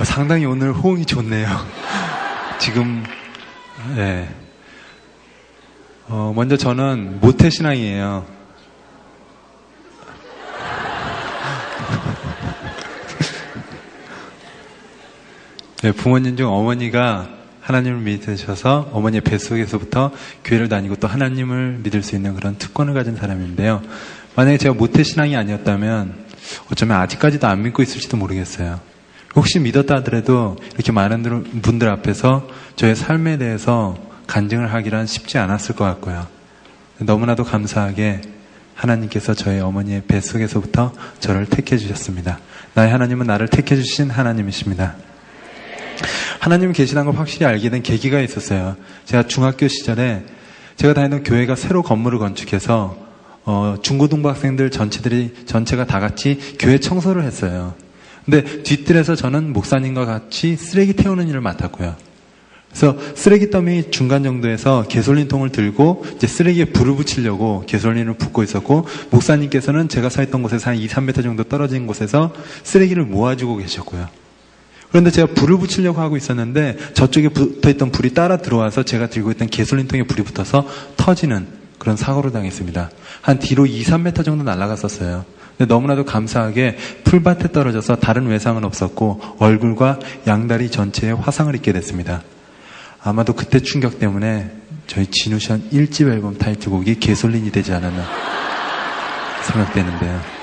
상당히 오늘 호응이 좋네요. 지금, 네. 먼저 저는 모태신앙이에요. 네, 부모님 중 어머니가 하나님을 믿으셔서 어머니의 뱃속에서부터 교회를 다니고 또 하나님을 믿을 수 있는 그런 특권을 가진 사람인데요. 만약에 제가 모태신앙이 아니었다면 어쩌면 아직까지도 안 믿고 있을지도 모르겠어요. 혹시 믿었다 하더라도 이렇게 많은 분들 앞에서 저의 삶에 대해서 간증을 하기란 쉽지 않았을 것 같고요. 너무나도 감사하게 하나님께서 저의 어머니의 뱃속에서부터 저를 택해 주셨습니다. 나의 하나님은 나를 택해 주신 하나님이십니다. 하나님 계시다는 걸 확실히 알게 된 계기가 있었어요. 제가 중학교 시절에 제가 다니던 교회가 새로 건물을 건축해서 중고등부 학생들 전체가 다 같이 교회 청소를 했어요. 근데 뒤뜰에서 저는 목사님과 같이 쓰레기 태우는 일을 맡았고요. 그래서 쓰레기 더미 중간 정도에서 개솔린통을 들고 이제 쓰레기에 불을 붙이려고 개솔린을 붓고 있었고, 목사님께서는 제가 서 있던 곳에서 한 2-3m 정도 떨어진 곳에서 쓰레기를 모아주고 계셨고요. 그런데 제가 불을 붙이려고 하고 있었는데 저쪽에 붙어있던 불이 따라 들어와서 제가 들고 있던 개솔린통에 불이 붙어서 터지는 그런 사고를 당했습니다. 한 뒤로 2-3m 정도 날아갔었어요. 근데 너무나도 감사하게 풀밭에 떨어져서 다른 외상은 없었고 얼굴과 양다리 전체에 화상을 입게 됐습니다. 아마도 그때 충격 때문에 저희 진우션 1집 앨범 타이틀곡이 개솔린이 되지 않았나 생각되는데요.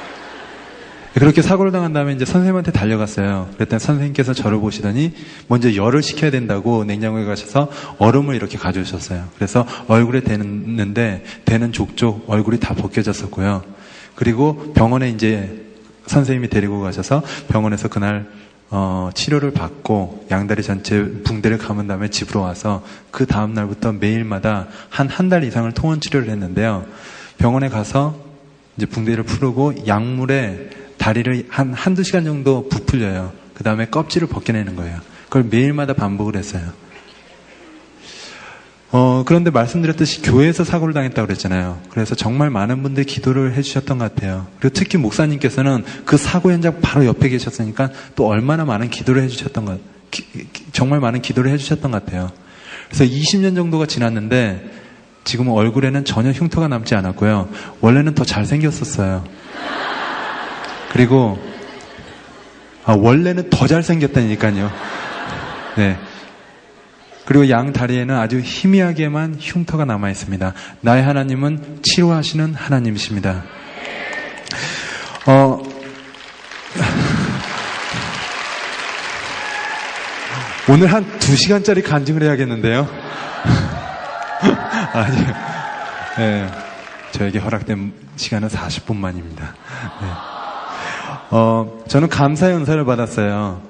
그렇게 사고를 당한 다음에 이제 선생님한테 달려갔어요. 그랬더니 선생님께서 저를 보시더니 먼저 열을 식혀야 된다고 냉장고에 가셔서 얼음을 이렇게 가져오셨어요. 그래서 얼굴에 대는데 대는 족족 얼굴이 다 벗겨졌었고요. 그리고 병원에 이제 선생님이 데리고 가셔서 병원에서 그날 치료를 받고 양다리 전체 붕대를 감은 다음에 집으로 와서 그 다음 날부터 매일마다 한 달 이상을 통원 치료를 했는데요. 병원에 가서 이제 붕대를 풀고 약물에 다리를 한두 시간 정도 부풀려요. 그 다음에 껍질을 벗겨내는 거예요. 그걸 매일마다 반복을 했어요. 그런데 말씀드렸듯이 교회에서 사고를 당했다고 그랬잖아요. 그래서 정말 많은 분들이 기도를 해주셨던 것 같아요. 그리고 특히 목사님께서는 그 사고 현장 바로 옆에 계셨으니까 또 얼마나 많은 기도를 해주셨던 정말 많은 기도를 해주셨던 것 같아요. 그래서 20년 정도가 지났는데 지금은 얼굴에는 전혀 흉터가 남지 않았고요. 원래는 더 잘생겼었어요. 그리고 원래는 더 잘생겼다니까요. 네. 그리고 양 다리에는 아주 희미하게만 흉터가 남아 있습니다. 나의 하나님은 치료하시는 하나님이십니다. 오늘 한 2시간짜리 간증을 해야겠는데요. 아니요. 네. 저에게 허락된 시간은 40분만입니다. 네. 저는 감사의 은사를 받았어요.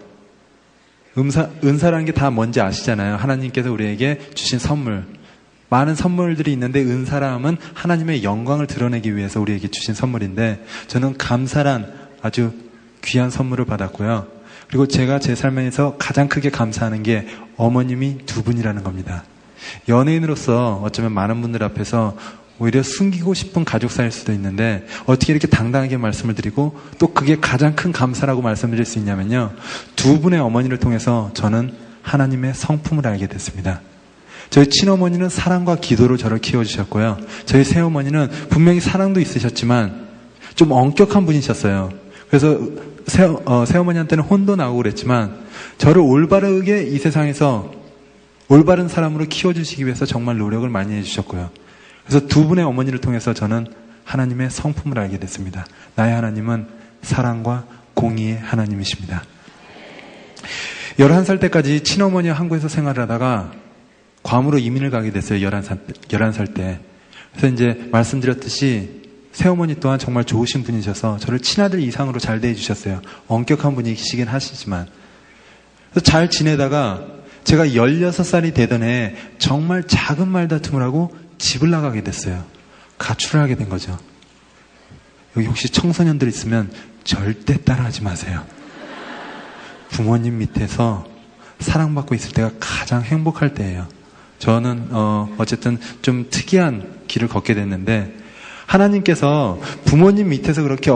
은사라는 게 다 뭔지 아시잖아요. 하나님께서 우리에게 주신 선물. 많은 선물들이 있는데 은사라 함은 하나님의 영광을 드러내기 위해서 우리에게 주신 선물인데 저는 감사란 아주 귀한 선물을 받았고요. 그리고 제가 제 삶에서 가장 크게 감사하는 게 어머님이 2분이라는 겁니다. 연예인으로서 어쩌면 많은 분들 앞에서 오히려 숨기고 싶은 가족사일 수도 있는데 어떻게 이렇게 당당하게 말씀을 드리고 또 그게 가장 큰 감사라고 말씀드릴 수 있냐면요. 2분의 어머니를 통해서 저는 하나님의 성품을 알게 됐습니다. 저희 친어머니는 사랑과 기도로 저를 키워주셨고요. 저희 새어머니는 분명히 사랑도 있으셨지만 좀 엄격한 분이셨어요. 그래서 새어머니한테는 혼도 나오고 그랬지만 저를 올바르게 이 세상에서 올바른 사람으로 키워주시기 위해서 정말 노력을 많이 해주셨고요. 그래서 2분의 어머니를 통해서 저는 하나님의 성품을 알게 됐습니다. 나의 하나님은 사랑과 공의의 하나님이십니다. 11살 때까지 친어머니와 한국에서 생활을 하다가 괌으로 이민을 가게 됐어요. 11살 때. 그래서 이제 말씀드렸듯이 새어머니 또한 정말 좋으신 분이셔서 저를 친아들 이상으로 잘 대해주셨어요. 엄격한 분이시긴 하시지만. 그래서 잘 지내다가 제가 16살이 되던 해에 정말 작은 말다툼을 하고 집을 나가게 됐어요. 가출을 하게 된 거죠. 여기 혹시 청소년들 있으면 절대 따라하지 마세요. 부모님 밑에서 사랑받고 있을 때가 가장 행복할 때예요. 저는 어쨌든 좀 특이한 길을 걷게 됐는데 하나님께서 부모님 밑에서 그렇게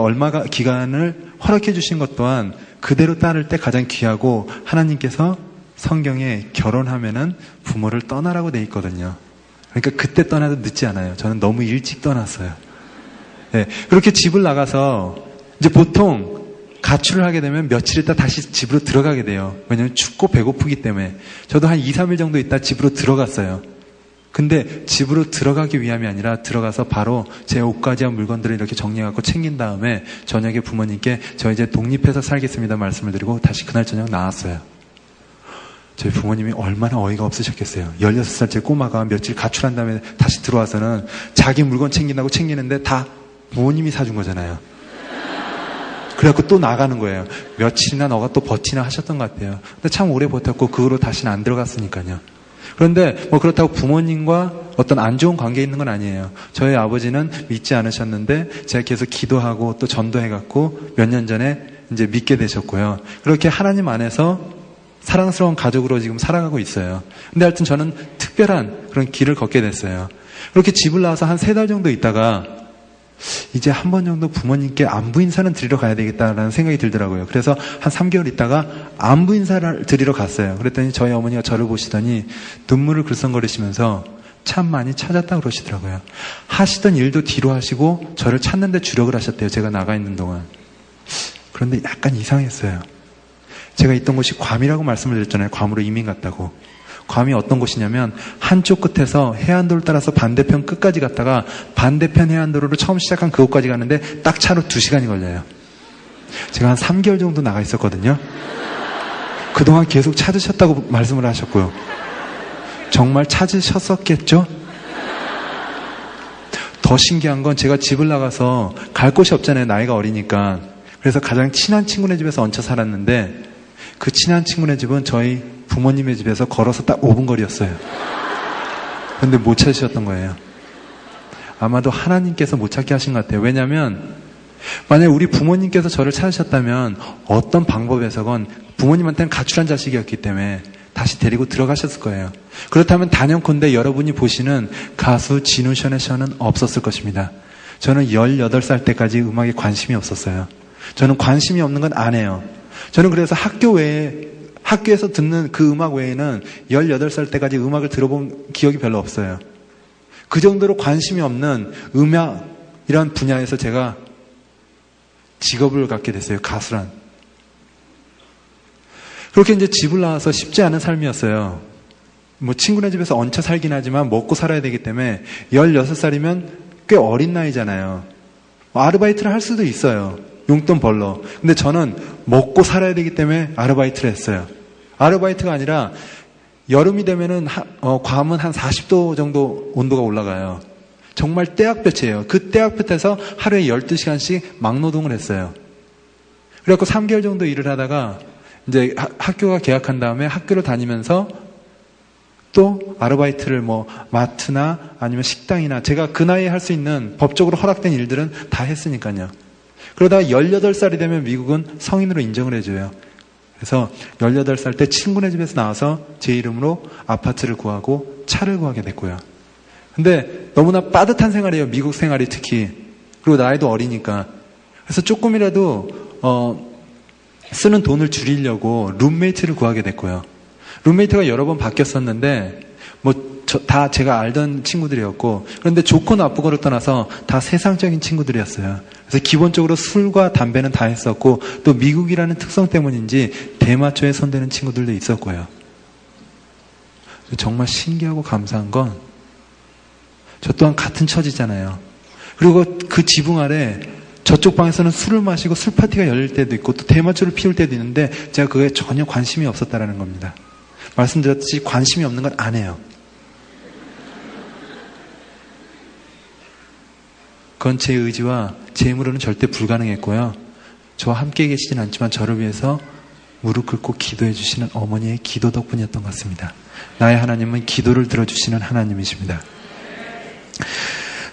기간을 허락해 주신 것 또한 그대로 따를 때 가장 귀하고 하나님께서 성경에 결혼하면은 부모를 떠나라고 돼 있거든요. 그러니까 그때 떠나도 늦지 않아요. 저는 너무 일찍 떠났어요. 네, 그렇게 집을 나가서 이제 보통 가출을 하게 되면 며칠 있다 다시 집으로 들어가게 돼요. 왜냐면 춥고 배고프기 때문에. 저도 한 2, 3일 정도 있다 집으로 들어갔어요. 근데 집으로 들어가기 위함이 아니라 들어가서 바로 제 옷가지와 물건들을 이렇게 정리해갖고 챙긴 다음에 저녁에 부모님께 저 이제 독립해서 살겠습니다 말씀을 드리고 다시 그날 저녁 나왔어요. 저희 부모님이 얼마나 어이가 없으셨겠어요. 16살째 꼬마가 며칠 가출한 다음에 다시 들어와서는 자기 물건 챙긴다고 챙기는데 다 부모님이 사준 거잖아요. 그래갖고 또 나가는 거예요. 며칠이나 너가 또 버티나 하셨던 것 같아요. 근데 참 오래 버텼고 그 후로 다시는 안 들어갔으니까요. 그런데 뭐 그렇다고 부모님과 어떤 안 좋은 관계에 있는 건 아니에요. 저희 아버지는 믿지 않으셨는데 제가 계속 기도하고 또 전도해갖고 몇 년 전에 이제 믿게 되셨고요. 그렇게 하나님 안에서 사랑스러운 가족으로 지금 살아가고 있어요. 근데 하여튼 저는 특별한 그런 길을 걷게 됐어요. 그렇게 집을 나와서 한 3달 정도 있다가 이제 한 번 정도 부모님께 안부 인사는 드리러 가야 되겠다라는 생각이 들더라고요. 그래서 한 3개월 있다가 안부 인사를 드리러 갔어요. 그랬더니 저희 어머니가 저를 보시더니 눈물을 글썽거리시면서 참 많이 찾았다 그러시더라고요. 하시던 일도 뒤로 하시고 저를 찾는 데 주력을 하셨대요. 제가 나가 있는 동안. 그런데 약간 이상했어요. 제가 있던 곳이 괌이라고 말씀을 드렸잖아요. 괌으로 이민 갔다고. 괌이 어떤 곳이냐면 한쪽 끝에서 해안도를 따라서 반대편 끝까지 갔다가 반대편 해안도로로 처음 시작한 그곳까지 가는데 딱 차로 2시간이 걸려요. 제가 한 3개월 정도 나가 있었거든요. 그동안 계속 찾으셨다고 말씀을 하셨고요. 정말 찾으셨었겠죠? 더 신기한 건 제가 집을 나가서 갈 곳이 없잖아요. 나이가 어리니까. 그래서 가장 친한 친구네 집에서 얹혀 살았는데 그 친한 친구네 집은 저희 부모님의 집에서 걸어서 딱 5분 거리였어요. 그런데 못 찾으셨던 거예요. 아마도 하나님께서 못 찾게 하신 것 같아요. 왜냐하면 만약에 우리 부모님께서 저를 찾으셨다면 어떤 방법에서건 부모님한테는 가출한 자식이었기 때문에 다시 데리고 들어가셨을 거예요. 그렇다면 단연컨대 여러분이 보시는 가수 진우 션의 없었을 것입니다. 저는 18살 때까지 음악에 관심이 없었어요. 저는 관심이 없는 건 안 해요. 저는 그래서 학교에서 듣는 그 음악 외에는 18살 때까지 음악을 들어본 기억이 별로 없어요. 그 정도로 관심이 없는 음악이란 분야에서 제가 직업을 갖게 됐어요. 가수란. 그렇게 이제 집을 나와서 쉽지 않은 삶이었어요. 뭐 친구네 집에서 얹혀 살긴 하지만 먹고 살아야 되기 때문에 16살이면 꽤 어린 나이잖아요. 아르바이트를 할 수도 있어요. 용돈 벌러. 근데 저는 먹고 살아야 되기 때문에 아르바이트를 했어요. 아르바이트가 아니라 여름이 되면은 괌은 한 40도 정도 온도가 올라가요. 정말 떼약볕이에요. 그 떼약볕에서 하루에 12시간씩 막노동을 했어요. 그래갖고 3개월 정도 일을 하다가 이제 학교가 개학한 다음에 학교를 다니면서 또 아르바이트를 뭐 마트나 아니면 식당이나 제가 그 나이에 할 수 있는 법적으로 허락된 일들은 다 했으니까요. 그러다가 18살이 되면 미국은 성인으로 인정을 해줘요. 그래서 18살 때 친구네 집에서 나와서 제 이름으로 아파트를 구하고 차를 구하게 됐고요. 근데 너무나 빠듯한 생활이에요. 미국 생활이 특히. 그리고 나이도 어리니까. 그래서 조금이라도 쓰는 돈을 줄이려고 룸메이트를 구하게 됐고요. 룸메이트가 여러 번 바뀌었었는데 다 제가 알던 친구들이었고, 그런데 좋고 나쁘고를 떠나서 다 세상적인 친구들이었어요. 그래서 기본적으로 술과 담배는 다 했었고, 또 미국이라는 특성 때문인지 대마초에 손대는 친구들도 있었고요. 정말 신기하고 감사한 건 저 또한 같은 처지잖아요. 그리고 그 지붕 아래 저쪽 방에서는 술을 마시고 술 파티가 열릴 때도 있고 또 대마초를 피울 때도 있는데 제가 그거에 전혀 관심이 없었다라는 겁니다. 말씀드렸듯이 관심이 없는 건 안 해요. 그건 제 의지와 제 힘으로는 절대 불가능했고요. 저와 함께 계시진 않지만 저를 위해서 무릎 꿇고 기도해 주시는 어머니의 기도 덕분이었던 것 같습니다. 나의 하나님은 기도를 들어주시는 하나님이십니다.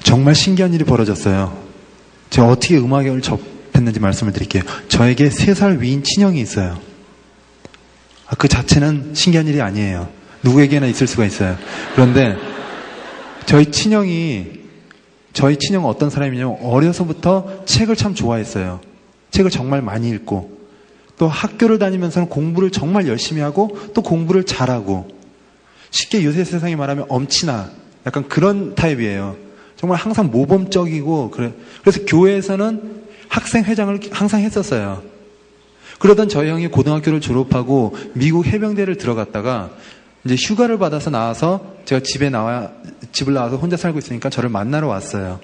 정말 신기한 일이 벌어졌어요. 제가 어떻게 음악을 접했는지 말씀을 드릴게요. 저에게 3살 위인 친형이 있어요. 그 자체는 신기한 일이 아니에요. 누구에게나 있을 수가 있어요. 그런데 저희 친형은 어떤 사람이냐면 어려서부터 책을 참 좋아했어요. 책을 정말 많이 읽고 또 학교를 다니면서는 공부를 정말 열심히 하고 또 공부를 잘하고 쉽게 요새 세상에 말하면 엄친아 약간 그런 타입이에요. 정말 항상 모범적이고 그래서 교회에서는 학생회장을 항상 했었어요. 그러던 저희 형이 고등학교를 졸업하고 미국 해병대를 들어갔다가 이제 휴가를 받아서 나와서 제가 집을 나와서 혼자 살고 있으니까 저를 만나러 왔어요.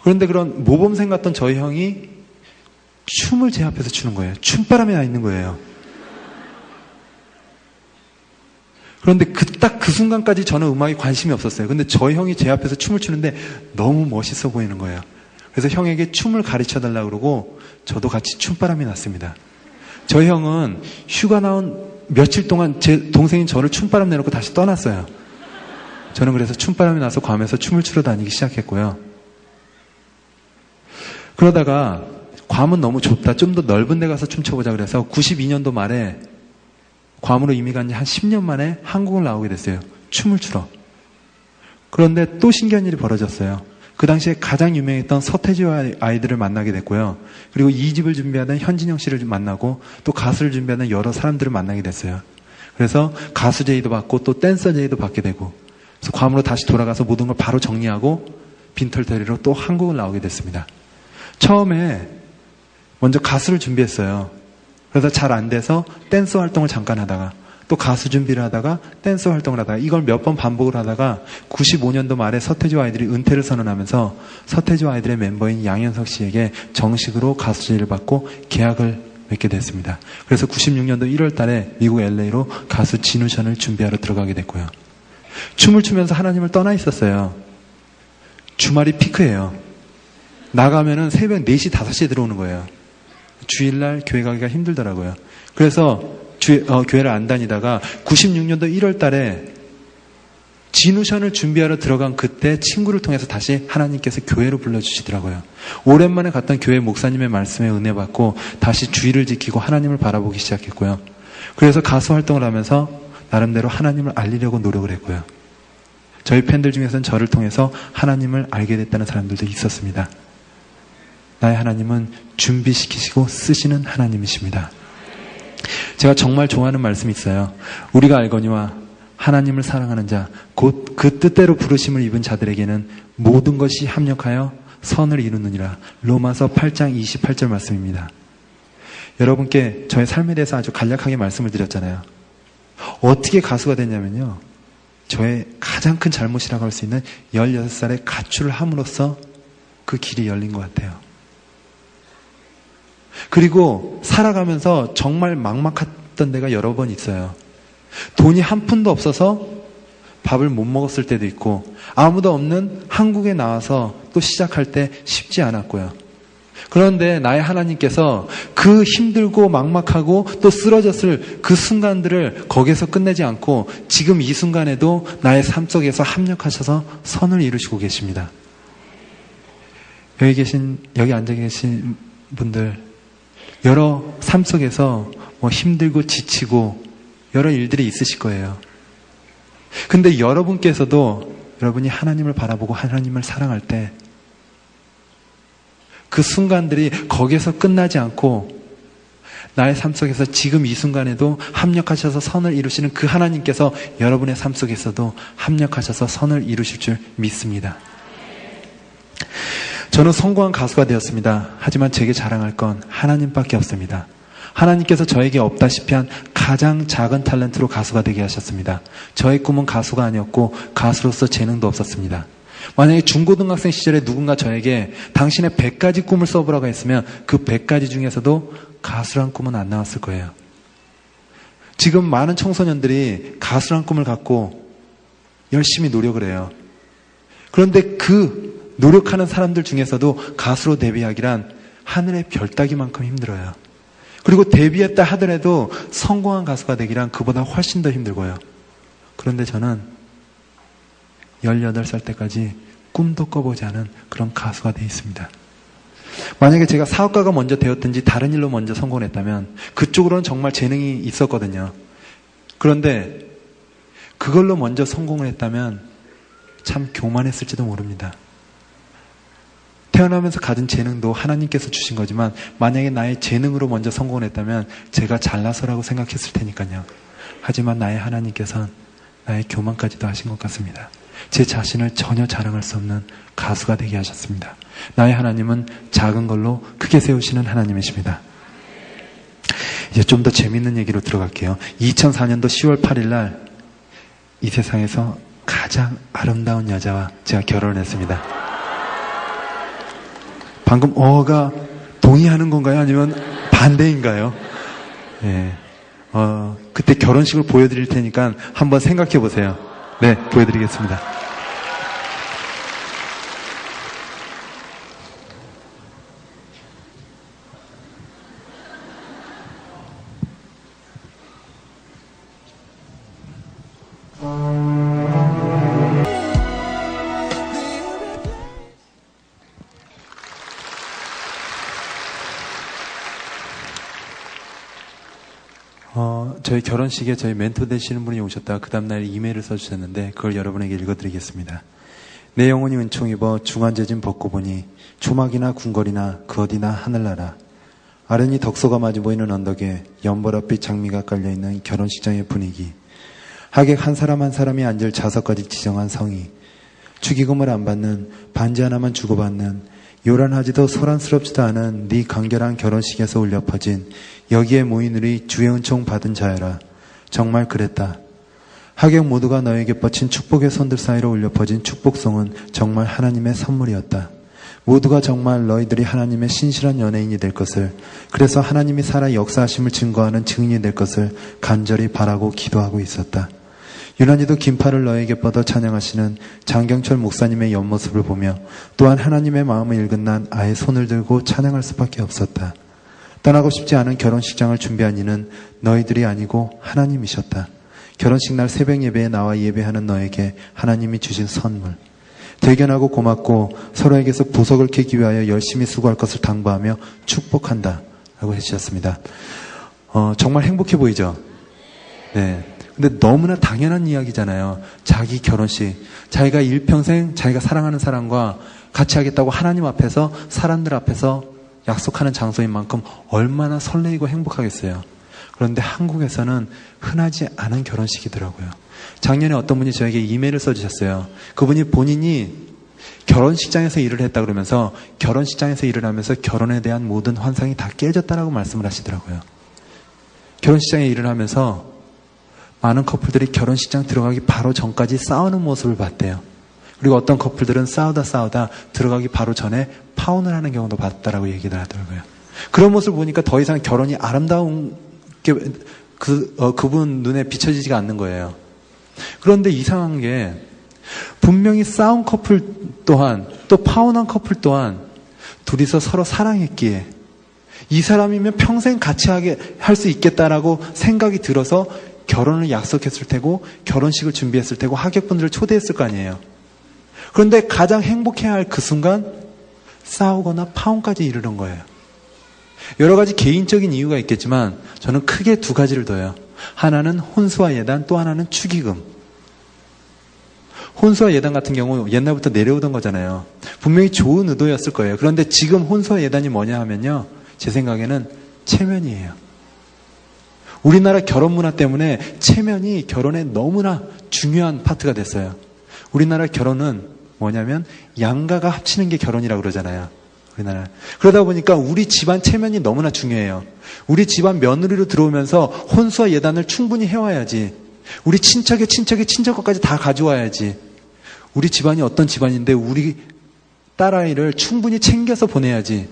그런데 그런 모범생 같던 저희 형이 춤을 제 앞에서 추는 거예요. 춤바람이 나 있는 거예요. 그런데 딱 그 순간까지 저는 음악에 관심이 없었어요. 근데 저희 형이 제 앞에서 춤을 추는데 너무 멋있어 보이는 거예요. 그래서 형에게 춤을 가르쳐 달라고 그러고 저도 같이 춤바람이 났습니다. 저희 형은 휴가 나온 며칠 동안 제 동생인 저를 춤바람 내놓고 다시 떠났어요. 저는 그래서 춤바람이 나서 괌에서 춤을 추러 다니기 시작했고요. 그러다가 괌은 너무 좁다. 좀 더 넓은 데 가서 춤춰보자 그래서 92년도 말에 괌으로 이민 간 지 한 10년 만에 한국을 나오게 됐어요. 춤을 추러. 그런데 또 신기한 일이 벌어졌어요. 그 당시에 가장 유명했던 서태지와 아이들을 만나게 됐고요. 그리고 2집을 준비하던 현진영 씨를 만나고 또 가수를 준비하는 여러 사람들을 만나게 됐어요. 그래서 가수 제의도 받고 또 댄서 제의도 받게 되고 그래서 괌으로 다시 돌아가서 모든 걸 바로 정리하고 빈털터리로 또 한국을 나오게 됐습니다. 처음에 먼저 가수를 준비했어요. 그래서 잘 안 돼서 댄서 활동을 잠깐 하다가 또 가수 준비를 하다가 댄서 활동을 하다가 이걸 몇 번 반복을 하다가 95년도 말에 서태지와 아이들이 은퇴를 선언하면서 서태지와 아이들의 멤버인 양현석 씨에게 정식으로 가수 제의를 받고 계약을 맺게 됐습니다. 그래서 96년도 1월 달에 미국 LA로 가수 진우션을 준비하러 들어가게 됐고요. 춤을 추면서 하나님을 떠나 있었어요. 주말이 피크예요. 나가면은 새벽 4시, 5시에 들어오는 거예요. 주일날 교회 가기가 힘들더라고요. 그래서 교회를 안 다니다가 96년도 1월 달에 진우션을 준비하러 들어간 그때 친구를 통해서 다시 하나님께서 교회로 불러주시더라고요. 오랜만에 갔던 교회 목사님의 말씀에 은혜 받고 다시 주의를 지키고 하나님을 바라보기 시작했고요. 그래서 가수 활동을 하면서 나름대로 하나님을 알리려고 노력을 했고요. 저희 팬들 중에서는 저를 통해서 하나님을 알게 됐다는 사람들도 있었습니다. 나의 하나님은 준비시키시고 쓰시는 하나님이십니다. 제가 정말 좋아하는 말씀이 있어요. 우리가 알거니와 하나님을 사랑하는 자, 곧 그 뜻대로 부르심을 입은 자들에게는 모든 것이 합력하여 선을 이루느니라. 로마서 8장 28절 말씀입니다. 여러분께 저의 삶에 대해서 아주 간략하게 말씀을 드렸잖아요. 어떻게 가수가 됐냐면요. 저의 가장 큰 잘못이라고 할 수 있는 16살에 가출을 함으로써 그 길이 열린 것 같아요. 그리고 살아가면서 정말 막막했던 데가 여러 번 있어요. 돈이 한 푼도 없어서 밥을 못 먹었을 때도 있고 아무도 없는 한국에 나와서 또 시작할 때 쉽지 않았고요. 그런데 나의 하나님께서 그 힘들고 막막하고 또 쓰러졌을 그 순간들을 거기서 끝내지 않고 지금 이 순간에도 나의 삶 속에서 합력하셔서 선을 이루시고 계십니다. 여기 앉아 계신 분들 여러 삶 속에서 힘들고 지치고 여러 일들이 있으실 거예요. 근데 여러분께서도 여러분이 하나님을 바라보고 하나님을 사랑할 때 그 순간들이 거기에서 끝나지 않고 나의 삶 속에서 지금 이 순간에도 합력하셔서 선을 이루시는 그 하나님께서 여러분의 삶 속에서도 합력하셔서 선을 이루실 줄 믿습니다. 저는 성공한 가수가 되었습니다. 하지만 제게 자랑할 건 하나님밖에 없습니다. 하나님께서 저에게 없다시피 한 가장 작은 탤런트로 가수가 되게 하셨습니다. 저의 꿈은 가수가 아니었고 가수로서 재능도 없었습니다. 만약에 중고등학생 시절에 누군가 저에게 당신의 100가지 꿈을 써보라고 했으면 그 100가지 중에서도 가수란 꿈은 안 나왔을 거예요. 지금 많은 청소년들이 가수란 꿈을 갖고 열심히 노력을 해요. 그런데 그 노력하는 사람들 중에서도 가수로 데뷔하기란 하늘의 별 따기만큼 힘들어요. 그리고 데뷔했다 하더라도 성공한 가수가 되기란 그보다 훨씬 더 힘들고요. 그런데 저는 18살 때까지 꿈도 꿔보지 않은 그런 가수가 되어 있습니다. 만약에 제가 사업가가 먼저 되었든지 다른 일로 먼저 성공했다면 그쪽으로는 정말 재능이 있었거든요. 그런데 그걸로 먼저 성공을 했다면 참 교만했을지도 모릅니다. 태어나면서 가진 재능도 하나님께서 주신 거지만 만약에 나의 재능으로 먼저 성공을 했다면 제가 잘나서라고 생각했을 테니까요. 하지만 나의 하나님께서는 나의 교만까지도 하신 것 같습니다. 제 자신을 전혀 자랑할 수 없는 가수가 되게 하셨습니다. 나의 하나님은 작은 걸로 크게 세우시는 하나님이십니다. 이제 좀 더 재밌는 얘기로 들어갈게요. 2004년도 10월 8일 날 이 세상에서 가장 아름다운 여자와 제가 결혼을 했습니다. 방금 어가 동의하는 건가요? 아니면 반대인가요? 예. 그때 결혼식을 보여드릴 테니까 한번 생각해 보세요. 네, 보여드리겠습니다. 저희 결혼식에 저희 멘토 되시는 분이 오셨다가 그 다음날 이메일을 써주셨는데 그걸 여러분에게 읽어드리겠습니다. 내 영혼이 은총 입어 중한재진 벗고 보니 조막이나 궁궐이나 그 어디나 하늘나라 아련히 덕소가 마주 보이는 언덕에 연보랏빛 장미가 깔려있는 결혼식장의 분위기 하객 한 사람 한 사람이 앉을 좌석까지 지정한 성의 축의금을 안 받는 반지 하나만 주고받는 요란하지도 소란스럽지도 않은 네 간결한 결혼식에서 울려 퍼진 여기에 모인 우리 주의 은총 받은 자여라. 정말 그랬다. 하객 모두가 너에게 뻗친 축복의 손들 사이로 울려 퍼진 축복송은 정말 하나님의 선물이었다. 모두가 정말 너희들이 하나님의 신실한 연예인이 될 것을 그래서 하나님이 살아 역사하심을 증거하는 증인이 될 것을 간절히 바라고 기도하고 있었다. 유난히도 긴팔을 너에게 뻗어 찬양하시는 장경철 목사님의 옆모습을 보며 또한 하나님의 마음을 읽은 난 아예 손을 들고 찬양할 수밖에 없었다. 떠나고 싶지 않은 결혼식장을 준비한 이는 너희들이 아니고 하나님이셨다. 결혼식 날 새벽 예배에 나와 예배하는 너에게 하나님이 주신 선물. 대견하고 고맙고 서로에게서 보석을 캐기 위하여 열심히 수고할 것을 당부하며 축복한다. 라고 해주셨습니다. 정말 행복해 보이죠? 네. 근데 너무나 당연한 이야기잖아요. 자기 결혼식. 자기가 일평생 자기가 사랑하는 사람과 같이 하겠다고 하나님 앞에서 사람들 앞에서 약속하는 장소인 만큼 얼마나 설레이고 행복하겠어요. 그런데 한국에서는 흔하지 않은 결혼식이더라고요. 작년에 어떤 분이 저에게 이메일을 써주셨어요. 그분이 본인이 결혼식장에서 일을 했다 그러면서 결혼식장에서 일을 하면서 결혼에 대한 모든 환상이 다 깨졌다라고 말씀을 하시더라고요. 결혼식장에 일을 하면서 많은 커플들이 결혼식장 들어가기 바로 전까지 싸우는 모습을 봤대요. 그리고 어떤 커플들은 싸우다 들어가기 바로 전에 파혼을 하는 경우도 봤다라고 얘기를 하더라고요. 그런 모습을 보니까 더 이상 결혼이 아름다운 게 그분 눈에 비춰지지가 않는 거예요. 그런데 이상한 게 분명히 싸운 커플 또한 또 파혼한 커플 또한 둘이서 서로 사랑했기에 이 사람이면 평생 같이 할 수 있겠다라고 생각이 들어서 결혼을 약속했을 테고 결혼식을 준비했을 테고 하객분들을 초대했을 거 아니에요. 그런데 가장 행복해야 할 그 순간 싸우거나 파혼까지 이르는 거예요. 여러 가지 개인적인 이유가 있겠지만 저는 크게 두 가지를 둬요. 하나는 혼수와 예단, 또 하나는 축의금. 혼수와 예단 같은 경우 옛날부터 내려오던 거잖아요. 분명히 좋은 의도였을 거예요. 그런데 지금 혼수와 예단이 뭐냐 하면요, 제 생각에는 체면이에요. 우리나라 결혼 문화 때문에 체면이 결혼에 너무나 중요한 파트가 됐어요. 우리나라 결혼은 뭐냐면 양가가 합치는 게 결혼이라고 그러잖아요. 우리나라. 그러다 보니까 우리 집안 체면이 너무나 중요해요. 우리 집안 며느리로 들어오면서 혼수와 예단을 충분히 해와야지. 우리 친척의 친척 것까지 다 가져와야지. 우리 집안이 어떤 집안인데 우리 딸아이를 충분히 챙겨서 보내야지.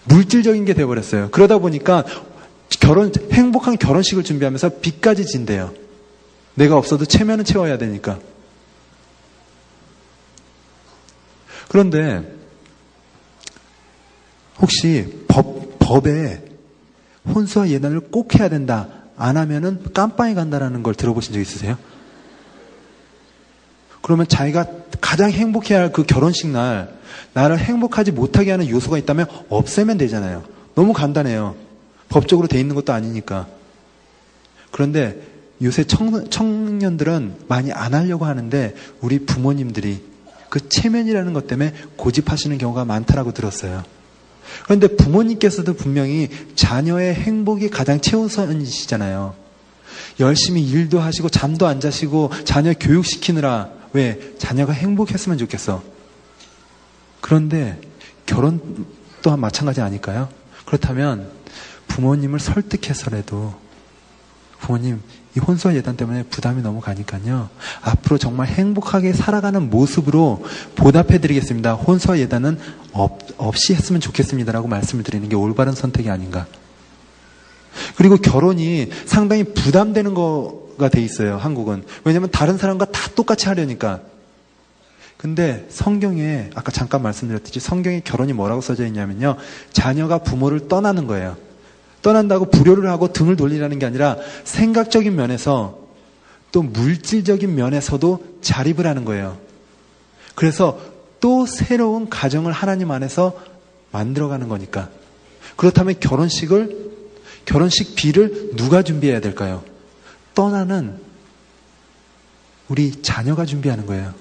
물질적인 게 돼버렸어요. 그러다 보니까 행복한 결혼식을 준비하면서 빚까지 진대요. 내가 없어도 체면은 채워야 되니까. 그런데 혹시 법에 혼수와 예단을 꼭 해야 된다, 안 하면은 깜빵에 간다라는 걸 들어보신 적 있으세요? 그러면 자기가 가장 행복해야 할 그 결혼식 날 나를 행복하지 못하게 하는 요소가 있다면 없애면 되잖아요. 너무 간단해요. 법적으로 돼 있는 것도 아니니까. 그런데 요새 청년들은 많이 안 하려고 하는데 우리 부모님들이 그 체면이라는 것 때문에 고집하시는 경우가 많다라고 들었어요. 그런데 부모님께서도 분명히 자녀의 행복이 가장 최우선이시잖아요. 열심히 일도 하시고 잠도 안 자시고 자녀 교육시키느라 왜? 자녀가 행복했으면 좋겠어. 그런데 결혼 또한 마찬가지 아닐까요? 그렇다면 부모님을 설득해서라도 부모님 이 혼수와 예단 때문에 부담이 너무 가니까요. 앞으로 정말 행복하게 살아가는 모습으로 보답해드리겠습니다. 혼수와 예단은 없이 했으면 좋겠습니다라고 말씀을 드리는 게 올바른 선택이 아닌가. 그리고 결혼이 상당히 부담되는 거가 돼 있어요. 한국은. 왜냐하면 다른 사람과 다 똑같이 하려니까. 근데 성경에 아까 잠깐 말씀드렸듯이 성경에 결혼이 뭐라고 써져 있냐면요. 자녀가 부모를 떠나는 거예요. 떠난다고 불효를 하고 등을 돌리라는 게 아니라 생각적인 면에서 또 물질적인 면에서도 자립을 하는 거예요. 그래서 또 새로운 가정을 하나님 안에서 만들어가는 거니까. 그렇다면 결혼식비를 누가 준비해야 될까요? 떠나는 우리 자녀가 준비하는 거예요.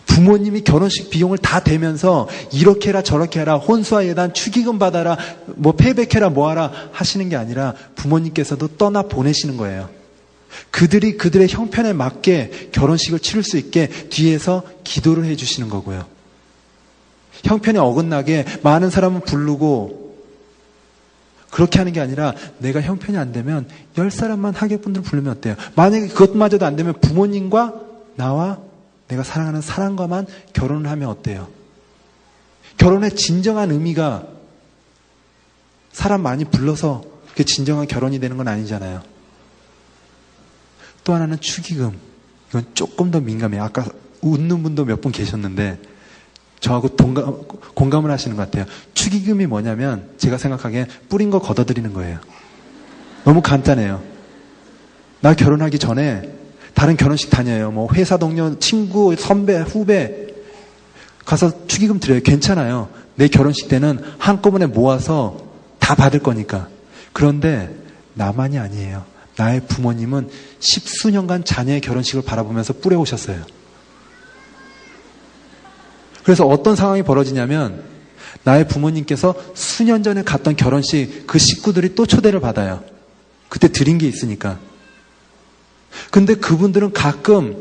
부모님이 결혼식 비용을 다 대면서 이렇게 해라 저렇게 해라 혼수와 예단 축의금 받아라 뭐 패백해라 뭐하라 하시는 게 아니라 부모님께서도 떠나 보내시는 거예요. 그들이 그들의 형편에 맞게 결혼식을 치를 수 있게 뒤에서 기도를 해주시는 거고요. 형편에 어긋나게 많은 사람을 부르고 그렇게 하는 게 아니라 내가 형편이 안 되면 10사람만 하객분들을 부르면 어때요? 만약에 그것마저도 안 되면 부모님과 나와 내가 사랑하는 사람과만 결혼을 하면 어때요? 결혼의 진정한 의미가 사람 많이 불러서 그게 진정한 결혼이 되는 건 아니잖아요. 또 하나는 축의금. 이건 조금 더 민감해요. 아까 웃는 분도 몇 분 계셨는데 저하고 공감을 하시는 것 같아요. 축의금이 뭐냐면 제가 생각하기엔 뿌린 거 걷어들이는 거예요. 너무 간단해요. 나 결혼하기 전에 다른 결혼식 다녀요. 뭐 회사 동료, 친구, 선배, 후배 가서 축의금 드려요. 괜찮아요. 내 결혼식 때는 한꺼번에 모아서 다 받을 거니까. 그런데 나만이 아니에요. 나의 부모님은 10수년간 자녀의 결혼식을 바라보면서 뿌려오셨어요. 그래서 어떤 상황이 벌어지냐면 나의 부모님께서 수년 전에 갔던 결혼식 그 식구들이 또 초대를 받아요. 그때 드린 게 있으니까. 근데 그분들은 가끔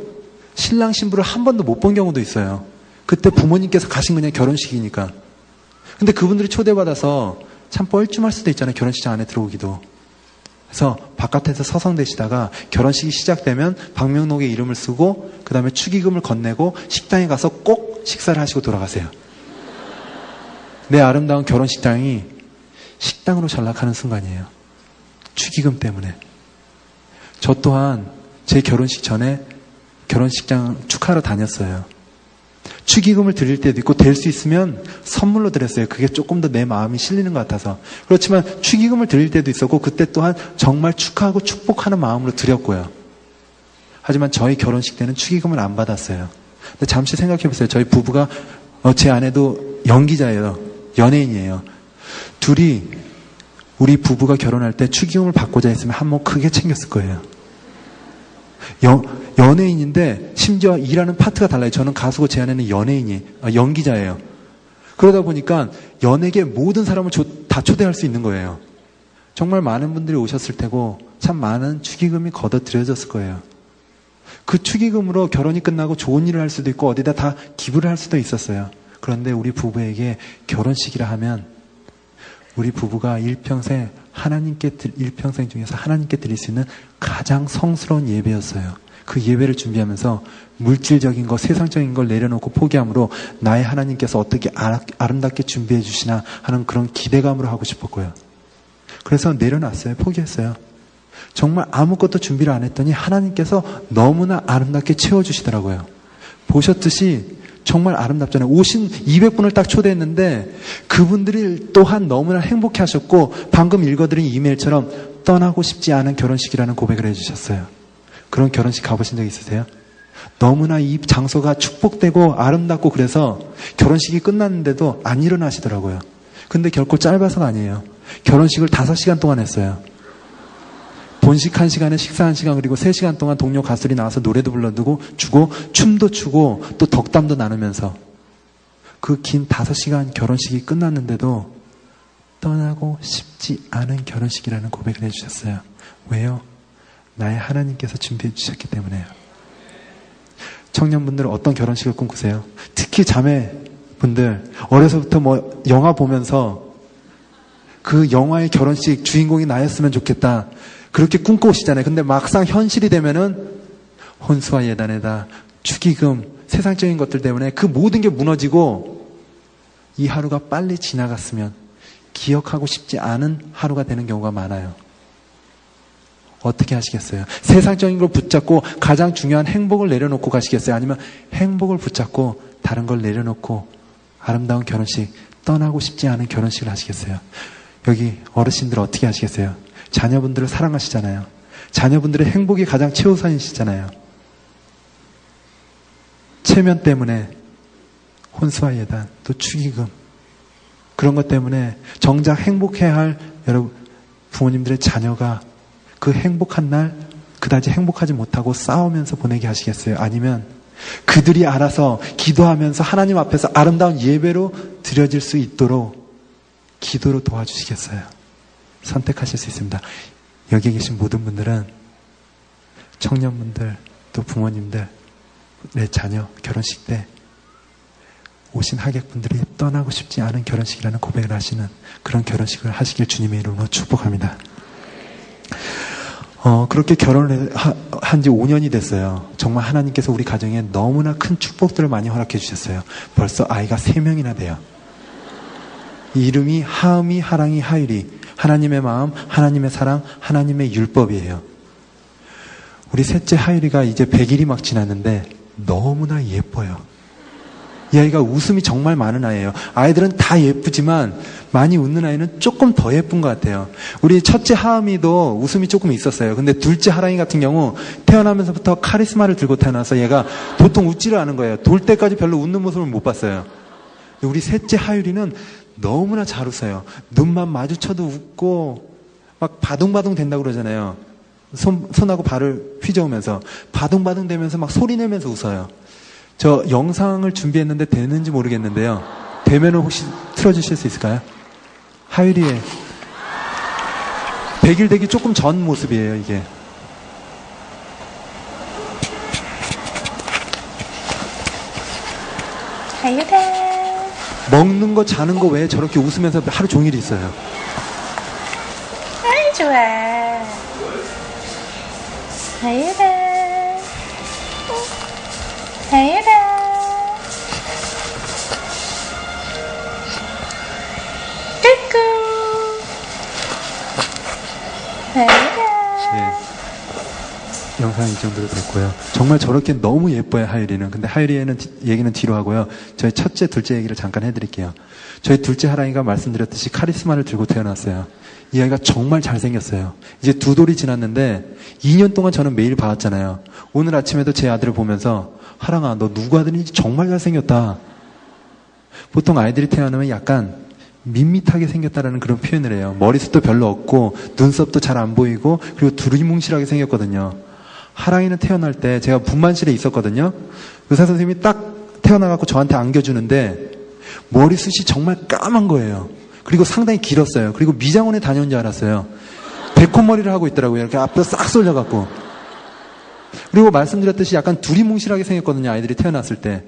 신랑 신부를 한 번도 못 본 경우도 있어요. 그때 부모님께서 가신 그냥 결혼식이니까. 근데 그분들이 초대받아서 참 뻘쭘할 수도 있잖아요. 결혼식장 안에 들어오기도. 그래서 바깥에서 서성대시다가 결혼식이 시작되면 방명록에 이름을 쓰고 그 다음에 축의금을 건네고 식당에 가서 꼭 식사를 하시고 돌아가세요. 내 아름다운 결혼식장이 식당으로 전락하는 순간이에요. 축의금 때문에. 저 또한 제 결혼식 전에 결혼식장 축하하러 다녔어요. 축의금을 드릴 때도 있고 될 수 있으면 선물로 드렸어요. 그게 조금 더 내 마음이 실리는 것 같아서. 그렇지만 축의금을 드릴 때도 있었고 그때 또한 정말 축하하고 축복하는 마음으로 드렸고요. 하지만 저희 결혼식 때는 축의금을 안 받았어요. 근데 잠시 생각해 보세요. 저희 부부가 제 아내도 연기자예요. 연예인이에요. 둘이 우리 부부가 결혼할 때 축의금을 받고자 했으면 한 몫 크게 챙겼을 거예요. 연예인인데 심지어 일하는 파트가 달라요. 저는 가수고 제 아내는 연기자예요. 그러다 보니까 연예계 모든 사람을 다 초대할 수 있는 거예요. 정말 많은 분들이 오셨을 테고 참 많은 축의금이 걷어들여졌을 거예요. 그 축의금으로 결혼이 끝나고 좋은 일을 할 수도 있고 어디다 다 기부를 할 수도 있었어요. 그런데 우리 부부에게 결혼식이라 하면 우리 부부가 일평생 중에서 하나님께 드릴 수 있는 가장 성스러운 예배였어요. 그 예배를 준비하면서 물질적인 것, 세상적인 걸 내려놓고 포기함으로 나의 하나님께서 어떻게 아름답게 준비해 주시나 하는 그런 기대감으로 하고 싶었고요. 그래서 내려놨어요. 포기했어요. 정말 아무것도 준비를 안 했더니 하나님께서 너무나 아름답게 채워주시더라고요. 보셨듯이 정말 아름답잖아요. 오신 200분을 딱 초대했는데 그분들이 또한 너무나 행복해 하셨고 방금 읽어드린 이메일처럼 떠나고 싶지 않은 결혼식이라는 고백을 해주셨어요. 그런 결혼식 가보신 적 있으세요? 너무나 이 장소가 축복되고 아름답고 그래서 결혼식이 끝났는데도 안 일어나시더라고요. 근데 결코 짧아서가 아니에요. 결혼식을 5시간 동안 했어요. 본식 1시간에 식사 1시간 그리고 3시간 동안 동료 가수들이 나와서 노래도 불러주고 춤도 추고 또 덕담도 나누면서 그 긴 5시간 결혼식이 끝났는데도 떠나고 싶지 않은 결혼식이라는 고백을 해주셨어요. 왜요? 나의 하나님께서 준비해 주셨기 때문에요. 청년분들은 어떤 결혼식을 꿈꾸세요? 특히 자매분들 어려서부터 뭐 영화 보면서 그 영화의 결혼식 주인공이 나였으면 좋겠다 그렇게 꿈꿔오시잖아요. 근데 막상 현실이 되면은 혼수와 예단에다 축의금 세상적인 것들 때문에 그 모든 게 무너지고 이 하루가 빨리 지나갔으면 기억하고 싶지 않은 하루가 되는 경우가 많아요. 어떻게 하시겠어요? 세상적인 걸 붙잡고 가장 중요한 행복을 내려놓고 가시겠어요? 아니면 행복을 붙잡고 다른 걸 내려놓고 아름다운 결혼식, 떠나고 싶지 않은 결혼식을 하시겠어요? 여기 어르신들 어떻게 하시겠어요? 자녀분들을 사랑하시잖아요. 자녀분들의 행복이 가장 최우선이시잖아요. 체면 때문에 혼수와 예단, 또 축의금 그런 것 때문에 정작 행복해야 할 여러분 부모님들의 자녀가 그 행복한 날 그다지 행복하지 못하고 싸우면서 보내게 하시겠어요? 아니면 그들이 알아서 기도하면서 하나님 앞에서 아름다운 예배로 드려질 수 있도록 기도로 도와주시겠어요? 선택하실 수 있습니다. 여기 계신 모든 분들은 청년분들 또 부모님들 내 자녀 결혼식 때 오신 하객분들이 떠나고 싶지 않은 결혼식이라는 고백을 하시는 그런 결혼식을 하시길 주님의 이름으로 축복합니다. 그렇게 결혼을 한 지 5년이 됐어요. 정말 하나님께서 우리 가정에 너무나 큰 축복들을 많이 허락해 주셨어요. 벌써 아이가 3명이나 돼요. 이 이름이 하음이, 하랑이, 하율이. 하나님의 마음, 하나님의 사랑, 하나님의 율법이에요. 우리 셋째 하율이가 이제 100일이 막 지났는데 너무나 예뻐요. 이 아이가 웃음이 정말 많은 아이예요. 아이들은 다 예쁘지만 많이 웃는 아이는 조금 더 예쁜 것 같아요. 우리 첫째 하음이도 웃음이 조금 있었어요. 근데 둘째 하랑이 같은 경우 태어나면서부터 카리스마를 들고 태어나서 얘가 보통 웃지를 않은 거예요. 돌 때까지 별로 웃는 모습을 못 봤어요. 우리 셋째 하율이는 너무나 잘 웃어요. 눈만 마주쳐도 웃고 막 바둥바둥 된다고 그러잖아요. 손하고 발을 휘저으면서 바둥바둥 되면서 막 소리 내면서 웃어요. 저 영상을 준비했는데 되는지 모르겠는데요. 되면은 혹시 틀어주실 수 있을까요? 하율이의 100일 되기 조금 전 모습이에요, 이게. 하율아. 먹는 거, 자는 거 외에 저렇게 웃으면서 하루 종일 있어요. 아이, 좋아. 하율아. 하율아. 끄끄. 하율아. 네. 영상 이 정도로 됐고요. 정말 저렇게 너무 예뻐요, 하율이는. 근데 하율이는 얘기는 뒤로 하고요. 저희 첫째, 둘째 얘기를 잠깐 해드릴게요. 저희 둘째 하랑이가 말씀드렸듯이 카리스마를 들고 태어났어요. 이 아이가 정말 잘생겼어요. 이제 2돌이 지났는데 2년 동안 저는 매일 봐왔잖아요. 오늘 아침에도 제 아들을 보면서 하랑아, 너 누구 아들인지 정말 잘생겼다. 보통 아이들이 태어나면 약간 밋밋하게 생겼다라는 그런 표현을 해요. 머리숱도 별로 없고 눈썹도 잘 안 보이고 그리고 두리뭉실하게 생겼거든요. 하랑이는 태어날 때 제가 분만실에 있었거든요. 의사 선생님이 딱 태어나갖고 저한테 안겨주는데 머리숱이 정말 까만 거예요. 그리고 상당히 길었어요. 그리고 미장원에 다녀온 줄 알았어요. 백혼머리를 하고 있더라고요. 이렇게 앞으로 싹 쏠려갖고. 그리고 말씀드렸듯이 약간 두리뭉실하게 생겼거든요. 아이들이 태어났을 때.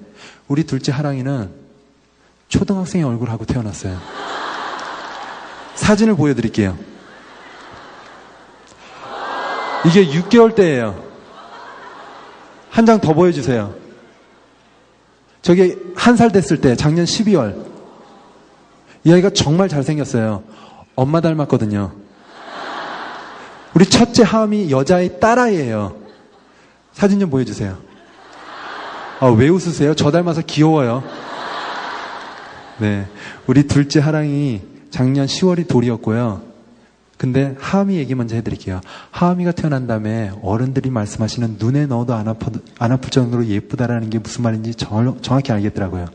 우리 둘째 하랑이는 초등학생의 얼굴하고 태어났어요. 사진을 보여드릴게요. 이게 6개월 때예요. 한 장 더 보여주세요. 저게 1살 됐을 때 작년 12월. 이 아이가 정말 잘생겼어요. 엄마 닮았거든요. 우리 첫째 하음이 여자의 딸아이예요. 사진 좀 보여주세요. 왜 웃으세요? 저 닮아서 귀여워요. 네, 우리 둘째 하랑이 작년 10월이 돌이었고요. 근데 하음이 얘기 먼저 해드릴게요. 하음이가 태어난 다음에 어른들이 말씀하시는 눈에 넣어도 안 아플 정도로 예쁘다라는 게 무슨 말인지 정확히 알겠더라고요.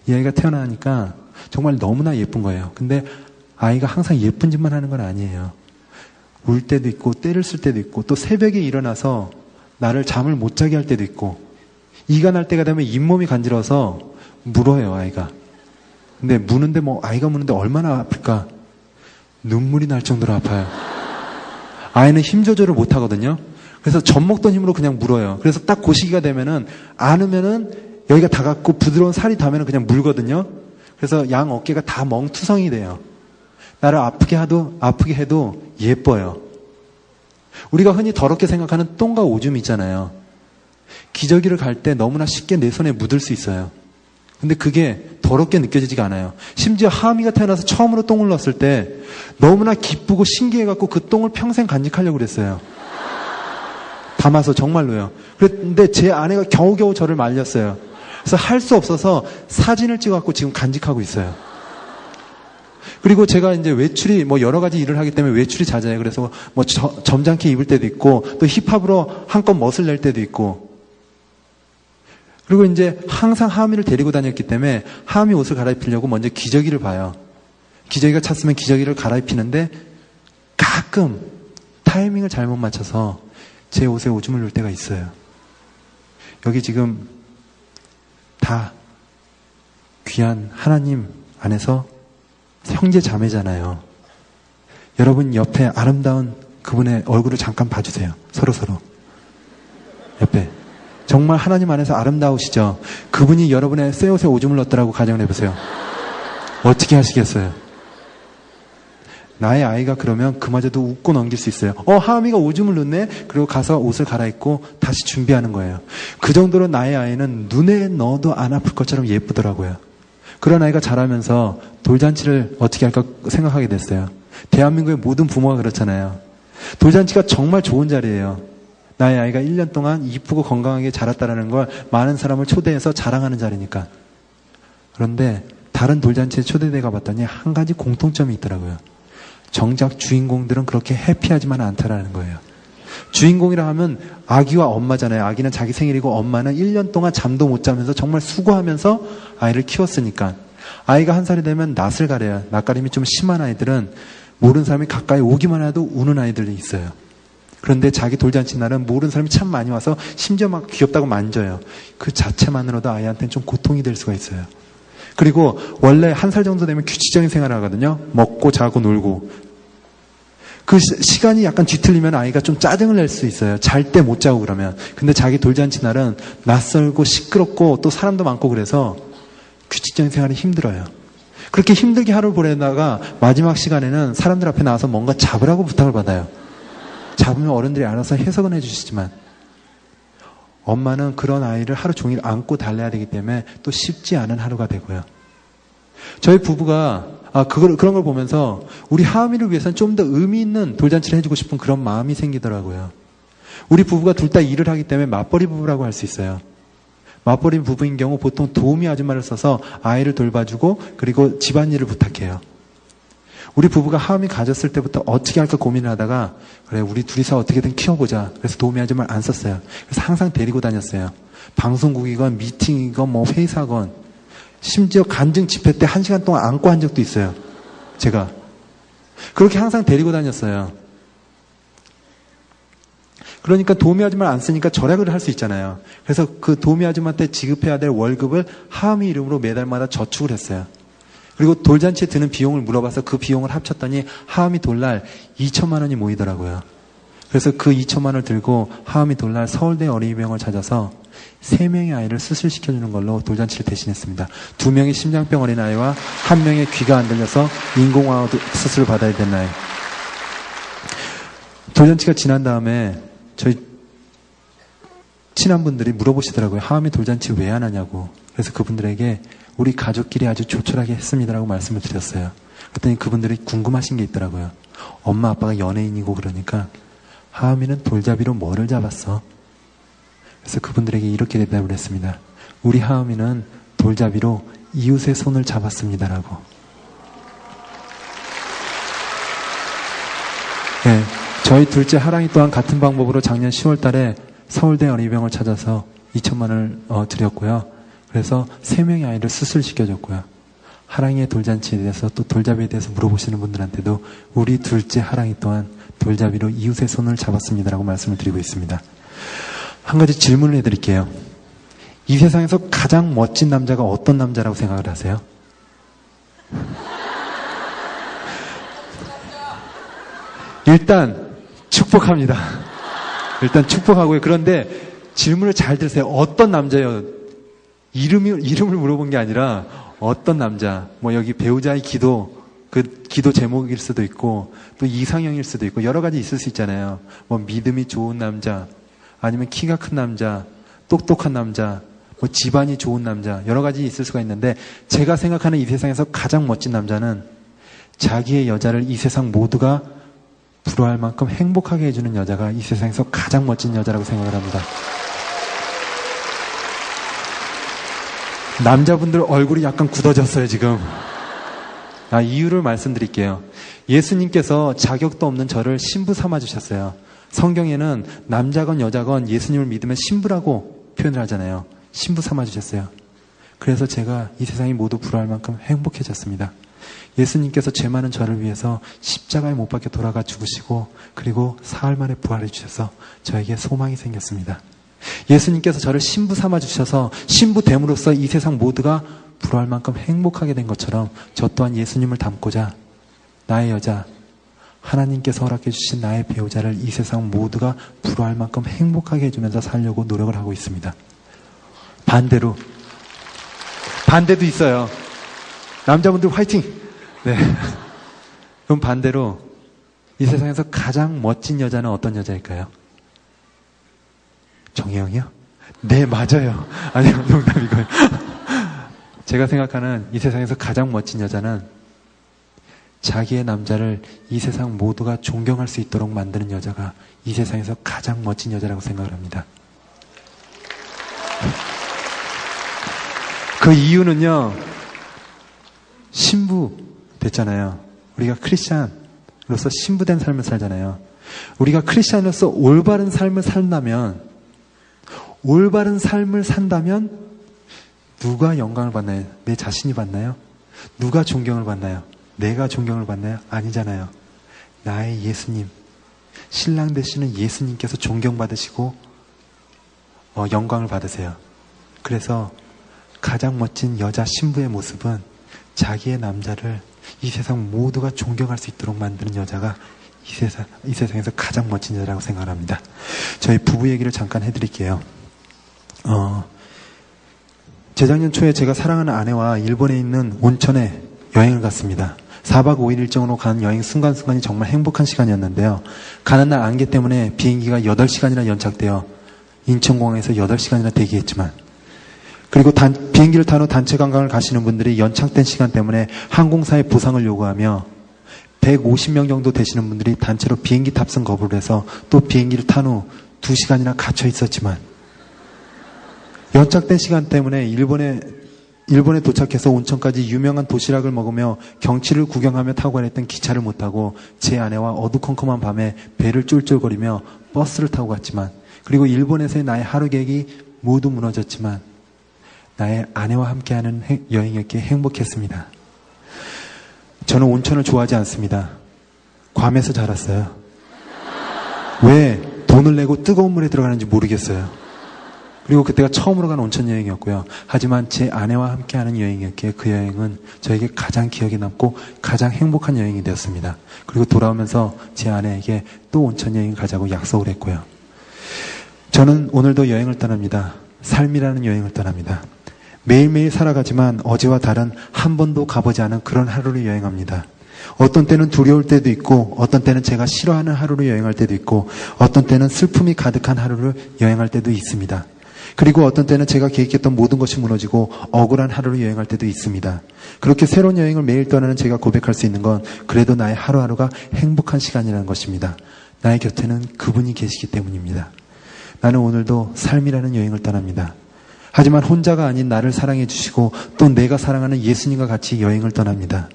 이 아이가 태어나니까 정말 너무나 예쁜 거예요. 근데 아이가 항상 예쁜 짓만 하는 건 아니에요. 울 때도 있고 때를 쓸 때도 있고 또 새벽에 일어나서 나를 잠을 못 자게 할 때도 있고 이가 날 때가 되면 잇몸이 간지러서 물어요 아이가. 근데 무는데 아이가 무는데 얼마나 아플까? 눈물이 날 정도로 아파요. 아이는 힘 조절을 못 하거든요. 그래서 젖 먹던 힘으로 그냥 물어요. 그래서 딱 그 시기가 되면은 안으면은 여기가 닿았고 부드러운 살이 닿으면 그냥 물거든요. 그래서 양 어깨가 다 멍투성이 돼요. 나를 아프게 해도 예뻐요. 우리가 흔히 더럽게 생각하는 똥과 오줌 있잖아요. 기저귀를 갈 때 너무나 쉽게 내 손에 묻을 수 있어요. 근데 그게 더럽게 느껴지지가 않아요. 심지어 하미가 태어나서 처음으로 똥을 넣었을 때 너무나 기쁘고 신기해갖고 그 똥을 평생 간직하려고 그랬어요. 담아서 정말로요. 그런데 제 아내가 겨우겨우 저를 말렸어요. 그래서 할 수 없어서 사진을 찍어갖고 지금 간직하고 있어요. 그리고 제가 이제 외출이 여러 가지 일을 하기 때문에 외출이 잦아요. 그래서 점잖게 입을 때도 있고 또 힙합으로 한껏 멋을 낼 때도 있고. 그리고 이제 항상 하미를 데리고 다녔기 때문에 하미 옷을 갈아입히려고 먼저 기저귀를 봐요. 기저귀가 찼으면 기저귀를 갈아입히는데 가끔 타이밍을 잘못 맞춰서 제 옷에 오줌을 넣을 때가 있어요. 여기 지금 다 귀한 하나님 안에서 형제 자매잖아요. 여러분 옆에 아름다운 그분의 얼굴을 잠깐 봐주세요. 서로 옆에 정말 하나님 안에서 아름다우시죠? 그분이 여러분의 새 옷에 오줌을 넣었다라고 가정을 해보세요. 어떻게 하시겠어요? 나의 아이가 그러면 그마저도 웃고 넘길 수 있어요. 하미가 오줌을 넣네? 그리고 가서 옷을 갈아입고 다시 준비하는 거예요. 그 정도로 나의 아이는 눈에 넣어도 안 아플 것처럼 예쁘더라고요. 그런 아이가 자라면서 돌잔치를 어떻게 할까 생각하게 됐어요. 대한민국의 모든 부모가 그렇잖아요. 돌잔치가 정말 좋은 자리예요. 나의 아이가 1년 동안 이쁘고 건강하게 자랐다는 걸 많은 사람을 초대해서 자랑하는 자리니까. 그런데 다른 돌잔치에 초대돼 가봤더니 한 가지 공통점이 있더라고요. 정작 주인공들은 그렇게 해피하지만 않다라는 거예요. 주인공이라 하면 아기와 엄마잖아요. 아기는 자기 생일이고 엄마는 1년 동안 잠도 못 자면서 정말 수고하면서 아이를 키웠으니까. 아이가 1살이 되면 낯을 가려요. 낯가림이 좀 심한 아이들은 모르는 사람이 가까이 오기만 해도 우는 아이들이 있어요. 그런데 자기 돌잔치 날은 모르는 사람이 참 많이 와서 심지어 막 귀엽다고 만져요. 그 자체만으로도 아이한테는 좀 고통이 될 수가 있어요. 그리고 원래 1살 정도 되면 규칙적인 생활을 하거든요. 먹고 자고 놀고. 그 시간이 약간 뒤틀리면 아이가 좀 짜증을 낼 수 있어요. 잘 때 못 자고 그러면. 근데 자기 돌잔치 날은 낯설고 시끄럽고 또 사람도 많고 그래서 규칙적인 생활이 힘들어요. 그렇게 힘들게 하루를 보내다가 마지막 시간에는 사람들 앞에 나와서 뭔가 잡으라고 부탁을 받아요. 잡으면 어른들이 알아서 해석은 해주시지만 엄마는 그런 아이를 하루 종일 안고 달래야 되기 때문에 또 쉽지 않은 하루가 되고요. 저희 부부가 그런 걸 보면서 우리 하은이를 위해서는 좀 더 의미 있는 돌잔치를 해주고 싶은 그런 마음이 생기더라고요. 우리 부부가 둘 다 일을 하기 때문에 맞벌이 부부라고 할 수 있어요. 맞벌이 부부인 경우 보통 도우미 아줌마를 써서 아이를 돌봐주고 그리고 집안일을 부탁해요. 우리 부부가 하은이 가졌을 때부터 어떻게 할까 고민을 하다가 그래 우리 둘이서 어떻게든 키워보자. 그래서 도우미 아줌마를 안 썼어요. 그래서 항상 데리고 다녔어요. 방송국이건 미팅이건 회의사건 심지어 간증 집회 때 1시간 동안 안고 한 적도 있어요. 제가 그렇게 항상 데리고 다녔어요. 그러니까 도우미 아줌마를 안 쓰니까 절약을 할 수 있잖아요. 그래서 그 도우미 아줌마한테 지급해야 될 월급을 하은이 이름으로 매달마다 저축을 했어요. 그리고 돌잔치에 드는 비용을 물어봐서 그 비용을 합쳤더니 하은이 돌날 2천만 원이 모이더라고요. 그래서 그 2천만 원을 들고 하은이 돌날 서울대 어린이병원을 찾아서 3명의 아이를 수술시켜주는 걸로 돌잔치를 대신했습니다. 2명의 심장병 어린아이와 1명의 귀가 안 들려서 인공화호 수술을 받아야 되는 아이. 돌잔치가 지난 다음에 저희 친한 분들이 물어보시더라고요. 하은이 돌잔치 왜 안 하냐고. 그래서 그분들에게 우리 가족끼리 아주 조촐하게 했습니다라고 말씀을 드렸어요. 그랬더니 그분들이 궁금하신 게 있더라고요. 엄마 아빠가 연예인이고 그러니까 하은이는 돌잡이로 뭐를 잡았어? 그래서 그분들에게 이렇게 대답을 했습니다. 우리 하은이는 돌잡이로 이웃의 손을 잡았습니다라고. 네, 저희 둘째 하랑이 또한 같은 방법으로 작년 10월 달에 서울대 어린이병원을 찾아서 2천만 원을 드렸고요. 그래서 3명의 아이를 수술시켜줬고요. 하랑이의 돌잔치에 대해서 또 돌잡이에 대해서 물어보시는 분들한테도 우리 둘째 하랑이 또한 돌잡이로 이웃의 손을 잡았습니다라고 말씀을 드리고 있습니다. 한 가지 질문을 해드릴게요. 이 세상에서 가장 멋진 남자가 어떤 남자라고 생각을 하세요? 일단 축복합니다. 일단 축복하고요. 그런데 질문을 잘 들으세요. 어떤 남자예요? 이름을 물어본 게 아니라 어떤 남자? 뭐 여기 배우자의 기도, 그 기도 제목일 수도 있고 또 이상형일 수도 있고 여러 가지 있을 수 있잖아요. 뭐 믿음이 좋은 남자, 아니면 키가 큰 남자, 똑똑한 남자, 뭐 집안이 좋은 남자, 여러 가지 있을 수가 있는데 제가 생각하는 이 세상에서 가장 멋진 남자는 자기의 여자를 이 세상 모두가 부러워할 만큼 행복하게 해주는 여자가 이 세상에서 가장 멋진 여자라고 생각을 합니다. 남자분들 얼굴이 약간 굳어졌어요, 지금. 이유를 말씀드릴게요. 예수님께서 자격도 없는 저를 신부 삼아주셨어요. 성경에는 남자건 여자건 예수님을 믿으면 신부라고 표현을 하잖아요. 신부 삼아주셨어요. 그래서 제가 이 세상이 모두 부러워할 만큼 행복해졌습니다. 예수님께서 죄 많은 저를 위해서 십자가에 못 박혀 돌아가 죽으시고 그리고 사흘 만에 부활해 주셔서 저에게 소망이 생겼습니다. 예수님께서 저를 신부 삼아주셔서 신부 됨으로써 이 세상 모두가 부러워할 만큼 행복하게 된 것처럼 저 또한 예수님을 닮고자 나의 여자, 하나님께서 허락해 주신 나의 배우자를 이 세상 모두가 부러워할 만큼 행복하게 해주면서 살려고 노력을 하고 있습니다. 반대도 있어요. 남자분들 화이팅! 네. 그럼 반대로 이 세상에서 가장 멋진 여자는 어떤 여자일까요? 정혜영이요? 네, 맞아요. 아니요, 농담이고요. 제가 생각하는 이 세상에서 가장 멋진 여자는 자기의 남자를 이 세상 모두가 존경할 수 있도록 만드는 여자가 이 세상에서 가장 멋진 여자라고 생각을 합니다. 그 이유는요, 신부 됐잖아요. 우리가 크리스찬으로서 신부된 삶을 살잖아요. 우리가 크리스찬으로서 올바른 삶을 산다면 누가 영광을 받나요? 내 자신이 받나요? 누가 존경을 받나요? 내가 존경을 받나요? 아니잖아요. 나의 예수님, 신랑 되시는 예수님께서 존경받으시고 영광을 받으세요. 그래서 가장 멋진 여자 신부의 모습은 자기의 남자를 이 세상 모두가 존경할 수 있도록 만드는 여자가 이 세상에서 가장 멋진 여자라고 생각합니다. 저희 부부 얘기를 잠깐 해드릴게요. 재작년 초에 제가 사랑하는 아내와 일본에 있는 온천에 여행을 갔습니다. 4박 5일 일정으로 간 여행 순간순간이 정말 행복한 시간이었는데요. 가는 날 안개 때문에 비행기가 8시간이나 연착되어 인천공항에서 8시간이나 대기했지만, 그리고 비행기를 탄 후 단체 관광을 가시는 분들이 연착된 시간 때문에 항공사에 보상을 요구하며 150명 정도 되시는 분들이 단체로 비행기 탑승 거부를 해서 또 비행기를 탄 후 2시간이나 갇혀 있었지만, 연착된 시간 때문에 일본에 도착해서 온천까지 유명한 도시락을 먹으며 경치를 구경하며 타고 가랬던 기차를 못 타고 제 아내와 어두컴컴한 밤에 배를 쫄쫄거리며 버스를 타고 갔지만, 그리고 일본에서의 나의 하루 계획이 모두 무너졌지만 나의 아내와 함께하는 여행이었기에 행복했습니다. 저는 온천을 좋아하지 않습니다. 괌에서 자랐어요. 왜 돈을 내고 뜨거운 물에 들어가는지 모르겠어요. 그리고 그때가 처음으로 간 온천 여행이었고요. 하지만 제 아내와 함께하는 여행이었기에 그 여행은 저에게 가장 기억에 남고 가장 행복한 여행이 되었습니다. 그리고 돌아오면서 제 아내에게 또 온천 여행 가자고 약속을 했고요. 저는 오늘도 여행을 떠납니다. 삶이라는 여행을 떠납니다. 매일매일 살아가지만 어제와 다른 한 번도 가보지 않은 그런 하루를 여행합니다. 어떤 때는 두려울 때도 있고, 어떤 때는 제가 싫어하는 하루를 여행할 때도 있고, 어떤 때는 슬픔이 가득한 하루를 여행할 때도 있습니다. 그리고 어떤 때는 제가 계획했던 모든 것이 무너지고 억울한 하루를 여행할 때도 있습니다. 그렇게 새로운 여행을 매일 떠나는 제가 고백할 수 있는 건 그래도 나의 하루하루가 행복한 시간이라는 것입니다. 나의 곁에는 그분이 계시기 때문입니다. 나는 오늘도 삶이라는 여행을 떠납니다. 하지만 혼자가 아닌 나를 사랑해 주시고 또 내가 사랑하는 예수님과 같이 여행을 떠납니다.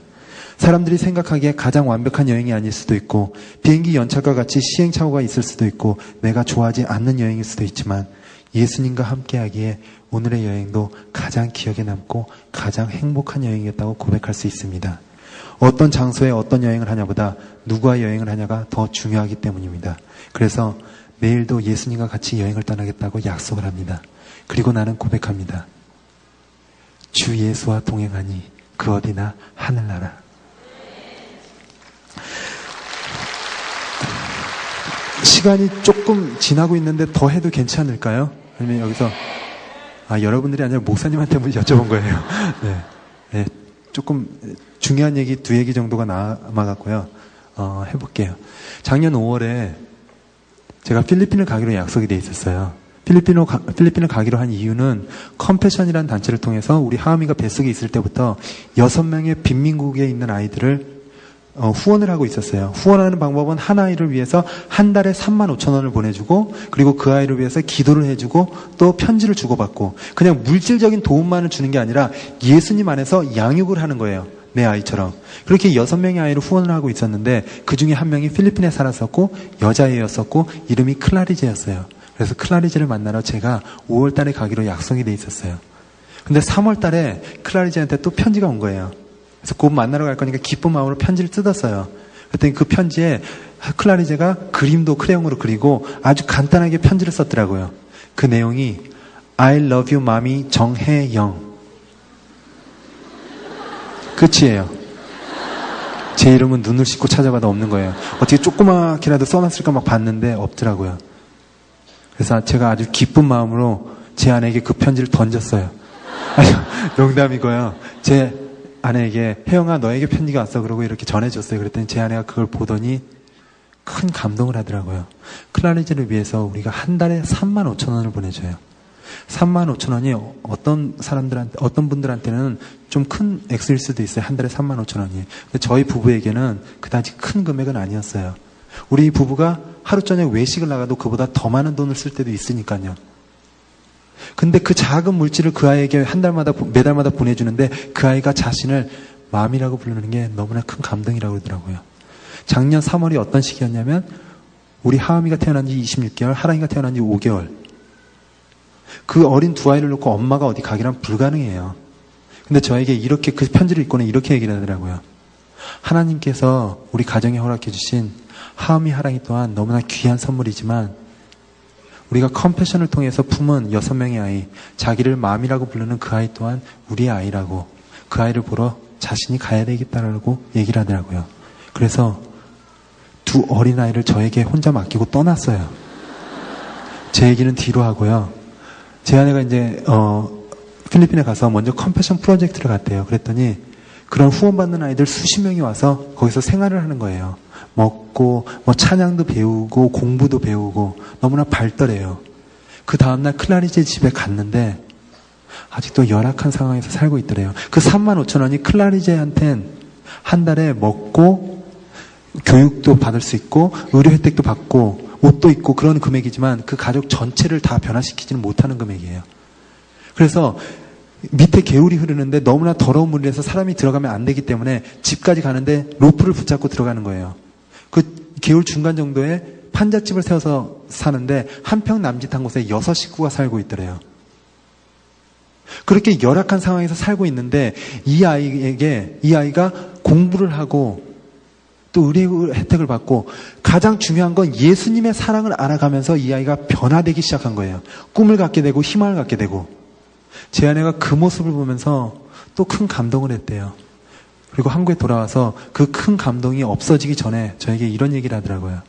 사람들이 생각하기에 가장 완벽한 여행이 아닐 수도 있고, 비행기 연착과 같이 시행착오가 있을 수도 있고, 내가 좋아하지 않는 여행일 수도 있지만, 예수님과 함께하기에 오늘의 여행도 가장 기억에 남고 가장 행복한 여행이었다고 고백할 수 있습니다. 어떤 장소에 어떤 여행을 하냐보다 누구와 여행을 하냐가 더 중요하기 때문입니다. 그래서 내일도 예수님과 같이 여행을 떠나겠다고 약속을 합니다. 그리고 나는 고백합니다. 주 예수와 동행하니 그 어디나 하늘나라. 시간이 조금 지나고 있는데 더 해도 괜찮을까요? 아니면 여기서 여러분들이 아니라 목사님한테 여쭤본 거예요. 네. 네, 조금 중요한 얘기 2얘기 정도가 남아갔고요. 해볼게요. 작년 5월에 제가 필리핀을 가기로 약속이 돼 있었어요. 필리핀을 가기로 한 이유는 컴패션이라는 단체를 통해서 우리 하은이가 뱃속에 있을 때부터 6명의 빈민국에 있는 아이들을 후원을 하고 있었어요. 후원하는 방법은 한 아이를 위해서 한 달에 35,000원을 보내주고, 그리고 그 아이를 위해서 기도를 해주고, 또 편지를 주고받고, 그냥 물질적인 도움만을 주는 게 아니라 예수님 안에서 양육을 하는 거예요. 내 아이처럼. 그렇게 6명의 아이를 후원을 하고 있었는데, 그 중에 한 명이 필리핀에 살았었고, 여자애였었고, 이름이 클라리제였어요. 그래서 클라리제를 만나러 제가 5월 달에 가기로 약속이 돼 있었어요. 근데 3월 달에 클라리제한테 또 편지가 온 거예요. 그래서 곧 만나러 갈 거니까 기쁜 마음으로 편지를 뜯었어요. 그랬더니 그 편지에 클라리제가 그림도 크레용으로 그리고 아주 간단하게 편지를 썼더라고요. 그 내용이 I love you, mommy 정혜영. 끝이에요. 제 이름은 눈을 씻고 찾아봐도 없는 거예요. 어떻게 조그맣게라도 써놨을까 막 봤는데 없더라고요. 그래서 제가 아주 기쁜 마음으로 제 아내에게 그 편지를 던졌어요. 아니, 농담이고요. 제 아내에게 혜영아 너에게 편지가 왔어 그러고 이렇게 전해줬어요. 그랬더니 제 아내가 그걸 보더니 큰 감동을 하더라고요. 클라리제를 위해서 우리가 한 달에 35,000원을 보내줘요. 35,000원이 어떤 분들한테는 좀 큰 액수일 수도 있어요. 한 달에 35,000원이. 근데 저희 부부에게는 그다지 큰 금액은 아니었어요. 우리 부부가 하루 저녁 외식을 나가도 그보다 더 많은 돈을 쓸 때도 있으니까요. 근데 그 작은 물질을 그 아이에게 매달마다 보내주는데 그 아이가 자신을 맘이라고 부르는 게 너무나 큰 감동이라고 그러더라고요. 작년 3월이 어떤 시기였냐면 우리 하은이가 태어난 지 26개월, 하랑이가 태어난 지 5개월. 그 어린 두 아이를 놓고 엄마가 어디 가기란 불가능해요. 근데 저에게 이렇게 그 편지를 읽고는 이렇게 얘기를 하더라고요. 하나님께서 우리 가정에 허락해 주신 하은이, 하랑이 또한 너무나 귀한 선물이지만 우리가 컴패션을 통해서 품은 6명의 아이, 자기를 맘이라고 부르는 그 아이 또한 우리의 아이라고, 그 아이를 보러 자신이 가야 되겠다라고 얘기를 하더라고요. 그래서 두 어린아이를 저에게 혼자 맡기고 떠났어요. 제 얘기는 뒤로 하고요. 제 아내가 이제 필리핀에 가서 먼저 컴패션 프로젝트를 갔대요. 그랬더니 그런 후원받는 아이들 수십 명이 와서 거기서 생활을 하는 거예요. 먹고 찬양도 배우고 공부도 배우고 너무나 발달해요. 그 다음날 클라리제 집에 갔는데 아직도 열악한 상황에서 살고 있더래요. 그 35,000원이 클라리제한텐 한 달에 먹고 교육도 받을 수 있고 의료 혜택도 받고 옷도 입고 그런 금액이지만 그 가족 전체를 다 변화시키지는 못하는 금액이에요. 그래서 밑에 개울이 흐르는데 너무나 더러운 물에서 사람이 들어가면 안 되기 때문에 집까지 가는데 로프를 붙잡고 들어가는 거예요. 그 개울 중간 정도에 판잣집을 세워서 사는데 한 평 남짓한 곳에 6 식구가 살고 있더래요. 그렇게 열악한 상황에서 살고 있는데 이 아이가 공부를 하고 또 의료 혜택을 받고 가장 중요한 건 예수님의 사랑을 알아가면서 이 아이가 변화되기 시작한 거예요. 꿈을 갖게 되고 희망을 갖게 되고 제 아내가 그 모습을 보면서 또 큰 감동을 했대요. 그리고 한국에 돌아와서 그 큰 감동이 없어지기 전에 저에게 이런 얘기를 하더라고요.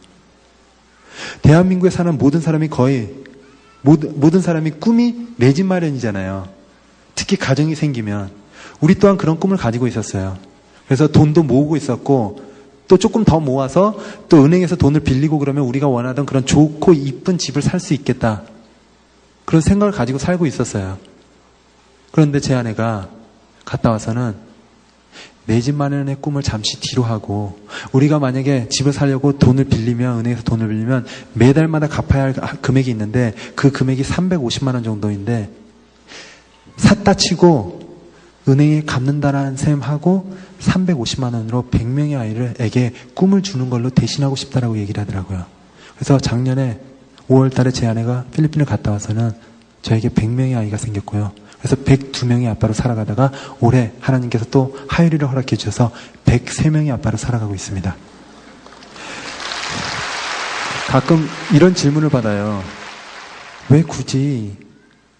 대한민국에 사는 모든 사람이 모든 사람이 꿈이 내 집 마련이잖아요. 특히 가정이 생기면 우리 또한 그런 꿈을 가지고 있었어요. 그래서 돈도 모으고 있었고 또 조금 더 모아서 또 은행에서 돈을 빌리고 그러면 우리가 원하던 그런 좋고 이쁜 집을 살 수 있겠다. 그런 생각을 가지고 살고 있었어요. 그런데 제 아내가 갔다 와서는 내 집 마련의 꿈을 잠시 뒤로 하고 우리가 만약에 집을 사려고 은행에서 돈을 빌리면 매달마다 갚아야 할 금액이 있는데 그 금액이 350만 원 정도인데 샀다 치고 은행에 갚는다라는 셈 하고 350만 원으로 100명의 아이에게 꿈을 주는 걸로 대신하고 싶다라고 얘기를 하더라고요. 그래서 작년에 5월 달에 제 아내가 필리핀을 갔다 와서는 저에게 100명의 아이가 생겼고요. 그래서 102명의 아빠로 살아가다가 올해 하나님께서 또 하율이를 허락해 주셔서 103명의 아빠로 살아가고 있습니다. 가끔 이런 질문을 받아요. 왜 굳이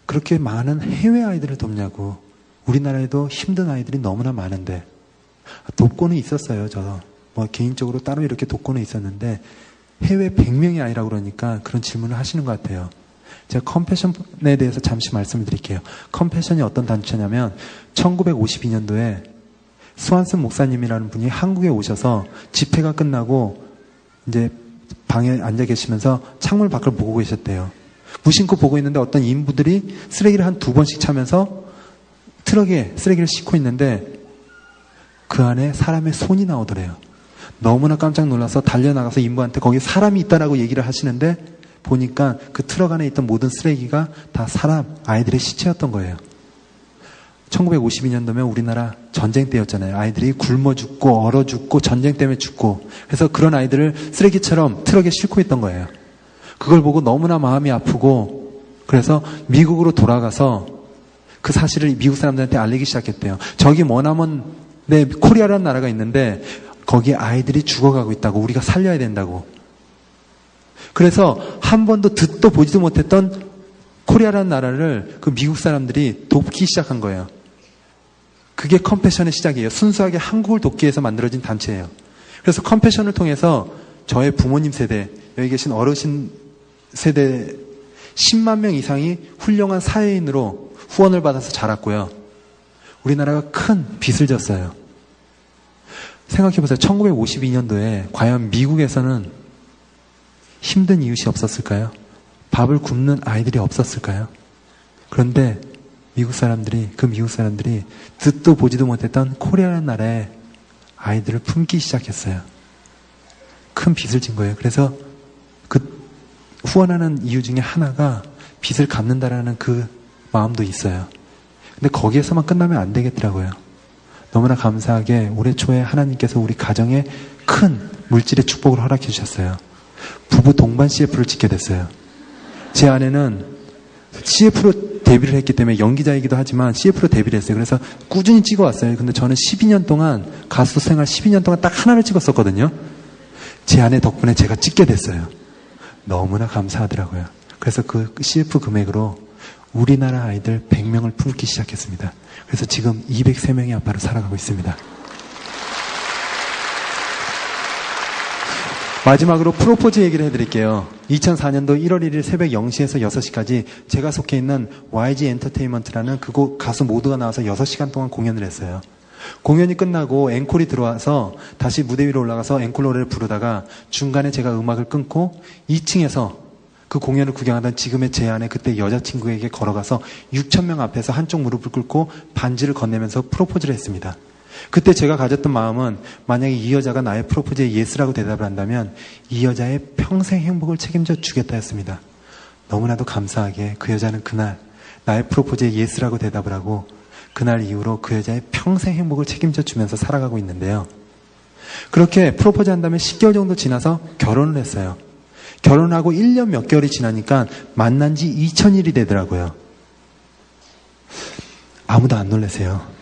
그렇게 많은 해외 아이들을 돕냐고. 우리나라에도 힘든 아이들이 너무나 많은데. 돕고는 있었어요. 저 개인적으로 따로 이렇게 돕고는 있었는데 해외 100명이 아니라고 그러니까 그런 질문을 하시는 것 같아요. 제가 컴패션에 대해서 잠시 말씀을 드릴게요. 컴패션이 어떤 단체냐면 1952년도에 스완슨 목사님이라는 분이 한국에 오셔서 집회가 끝나고 이제 방에 앉아 계시면서 창문 밖을 보고 계셨대요. 무심코 보고 있는데 어떤 인부들이 쓰레기를 한 2번씩 차면서 트럭에 쓰레기를 싣고 있는데 그 안에 사람의 손이 나오더래요. 너무나 깜짝 놀라서 달려나가서 인부한테 거기 사람이 있다라고 얘기를 하시는데 보니까 그 트럭 안에 있던 모든 쓰레기가 다 사람, 아이들의 시체였던 거예요. 1952년도면 우리나라 전쟁 때였잖아요. 아이들이 굶어 죽고 얼어 죽고 전쟁 때문에 죽고 그래서 그런 아이들을 쓰레기처럼 트럭에 싣고 있던 거예요. 그걸 보고 너무나 마음이 아프고 그래서 미국으로 돌아가서 그 사실을 미국 사람들한테 알리기 시작했대요. 저기 머나먼 코리아라는 나라가 있는데 거기에 아이들이 죽어가고 있다고 우리가 살려야 된다고. 그래서 한 번도 듣도 보지도 못했던 코리아라는 나라를 그 미국 사람들이 돕기 시작한 거예요. 그게 컴패션의 시작이에요. 순수하게 한국을 돕기 위해서 만들어진 단체예요. 그래서 컴패션을 통해서 저의 부모님 세대, 여기 계신 어르신 세대 10만 명 이상이 훌륭한 사회인으로 후원을 받아서 자랐고요. 우리나라가 큰 빚을 졌어요. 생각해보세요. 1952년도에 과연 미국에서는 힘든 이웃이 없었을까요? 밥을 굶는 아이들이 없었을까요? 그런데 미국 사람들이 듣도 보지도 못했던 코리아라는 나라에 아이들을 품기 시작했어요. 큰 빚을 진 거예요. 그래서 그 후원하는 이유 중에 하나가 빚을 갚는다라는 그 마음도 있어요. 근데 거기에서만 끝나면 안 되겠더라고요. 너무나 감사하게 올해 초에 하나님께서 우리 가정에 큰 물질의 축복을 허락해 주셨어요. 부부 동반 CF를 찍게 됐어요. 제 아내는 CF로 데뷔를 했기 때문에 연기자이기도 하지만 CF로 데뷔를 했어요. 그래서 꾸준히 찍어왔어요. 근데 저는 12년 동안 가수 생활 12년 동안 딱 하나를 찍었었거든요. 제 아내 덕분에 제가 찍게 됐어요. 너무나 감사하더라고요. 그래서 그 CF 금액으로 우리나라 아이들 100명을 품기 시작했습니다. 그래서 지금 203명의 아빠로 살아가고 있습니다. 마지막으로 프로포즈 얘기를 해드릴게요. 2004년도 1월 1일 새벽 0시에서 6시까지 제가 속해 있는 YG 엔터테인먼트라는 그곳 가수 모두가 나와서 6시간 동안 공연을 했어요. 공연이 끝나고 앵콜이 들어와서 다시 무대 위로 올라가서 앵콜 노래를 부르다가 중간에 제가 음악을 끊고 2층에서 그 공연을 구경하던 지금의 제 아내 그때 여자친구에게 걸어가서 6,000명 앞에서 한쪽 무릎을 꿇고 반지를 건네면서 프로포즈를 했습니다. 그때 제가 가졌던 마음은 만약에 이 여자가 나의 프로포즈에 예스라고 대답을 한다면 이 여자의 평생 행복을 책임져 주겠다 했습니다. 너무나도 감사하게 그 여자는 그날 나의 프로포즈에 예스라고 대답을 하고 그날 이후로 그 여자의 평생 행복을 책임져 주면서 살아가고 있는데요. 그렇게 프로포즈 한 다음에 10개월 정도 지나서 결혼을 했어요. 결혼하고 1년 몇 개월이 지나니까 만난 지 2000일이 되더라고요. 아무도 안 놀라세요.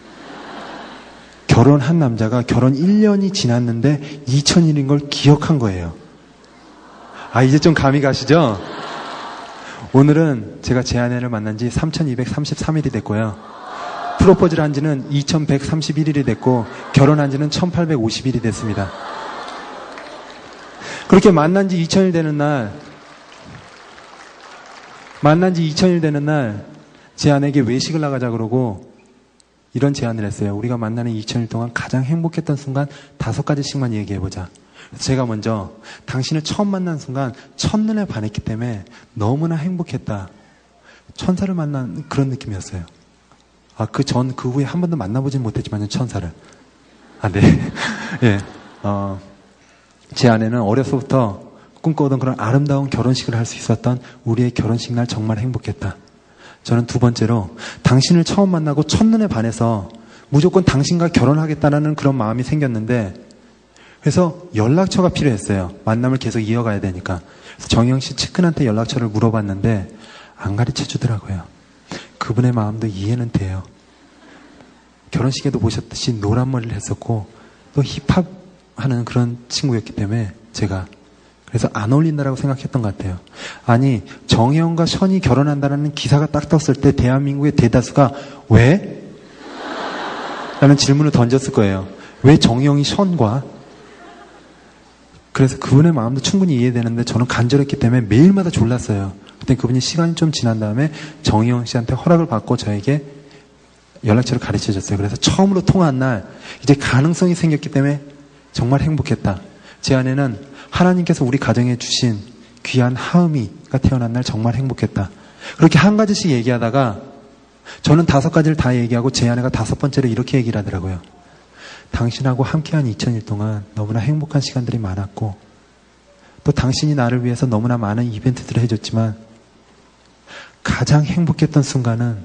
결혼한 남자가 결혼 1년이 지났는데 2000일인 걸 기억한 거예요. 이제 좀 감이 가시죠? 오늘은 제가 제 아내를 만난 지 3233일이 됐고요. 프로포즈를 한 지는 2131일이 됐고 결혼한 지는 1850일이 됐습니다. 그렇게 만난 지 2000일 되는 날 제 아내에게 외식을 나가자 그러고 이런 제안을 했어요. 우리가 만나는 2000일 동안 가장 행복했던 순간 5가지씩만 얘기해보자. 제가 먼저 당신을 처음 만난 순간 첫눈에 반했기 때문에 너무나 행복했다. 천사를 만난 그런 느낌이었어요. 그 후에 한 번도 만나보진 못했지만 천사를. 네. 예. 제 아내는 어려서부터 꿈꿔오던 그런 아름다운 결혼식을 할 수 있었던 우리의 결혼식 날 정말 행복했다. 저는 두 번째로 당신을 처음 만나고 첫눈에 반해서 무조건 당신과 결혼하겠다라는 그런 마음이 생겼는데 그래서 연락처가 필요했어요. 만남을 계속 이어가야 되니까. 그래서 정영 씨 측근한테 연락처를 물어봤는데 안 가르쳐 주더라고요. 그분의 마음도 이해는 돼요. 결혼식에도 보셨듯이 노란 머리를 했었고 또 힙합 하는 그런 친구였기 때문에 제가 그래서 안 어울린다라고 생각했던 것 같아요. 아니, 정혜원과 션이 결혼한다는 기사가 딱 떴을 때 대한민국의 대다수가 왜? 라는 질문을 던졌을 거예요. 왜 정혜영이 션과? 그래서 그분의 마음도 충분히 이해되는데 저는 간절했기 때문에 매일마다 졸랐어요. 그때 그분이 시간이 좀 지난 다음에 정혜영 씨한테 허락을 받고 저에게 연락처를 가르쳐 줬어요. 그래서 처음으로 통화한 날 이제 가능성이 생겼기 때문에 정말 행복했다. 제 안에는 하나님께서 우리 가정에 주신 귀한 하음이가 태어난 날 정말 행복했다. 그렇게 한 가지씩 얘기하다가 저는 5가지를 다 얘기하고 제 아내가 5번째로 이렇게 얘기를 하더라고요. 당신하고 함께한 2000일 동안 너무나 행복한 시간들이 많았고 또 당신이 나를 위해서 너무나 많은 이벤트들을 해줬지만 가장 행복했던 순간은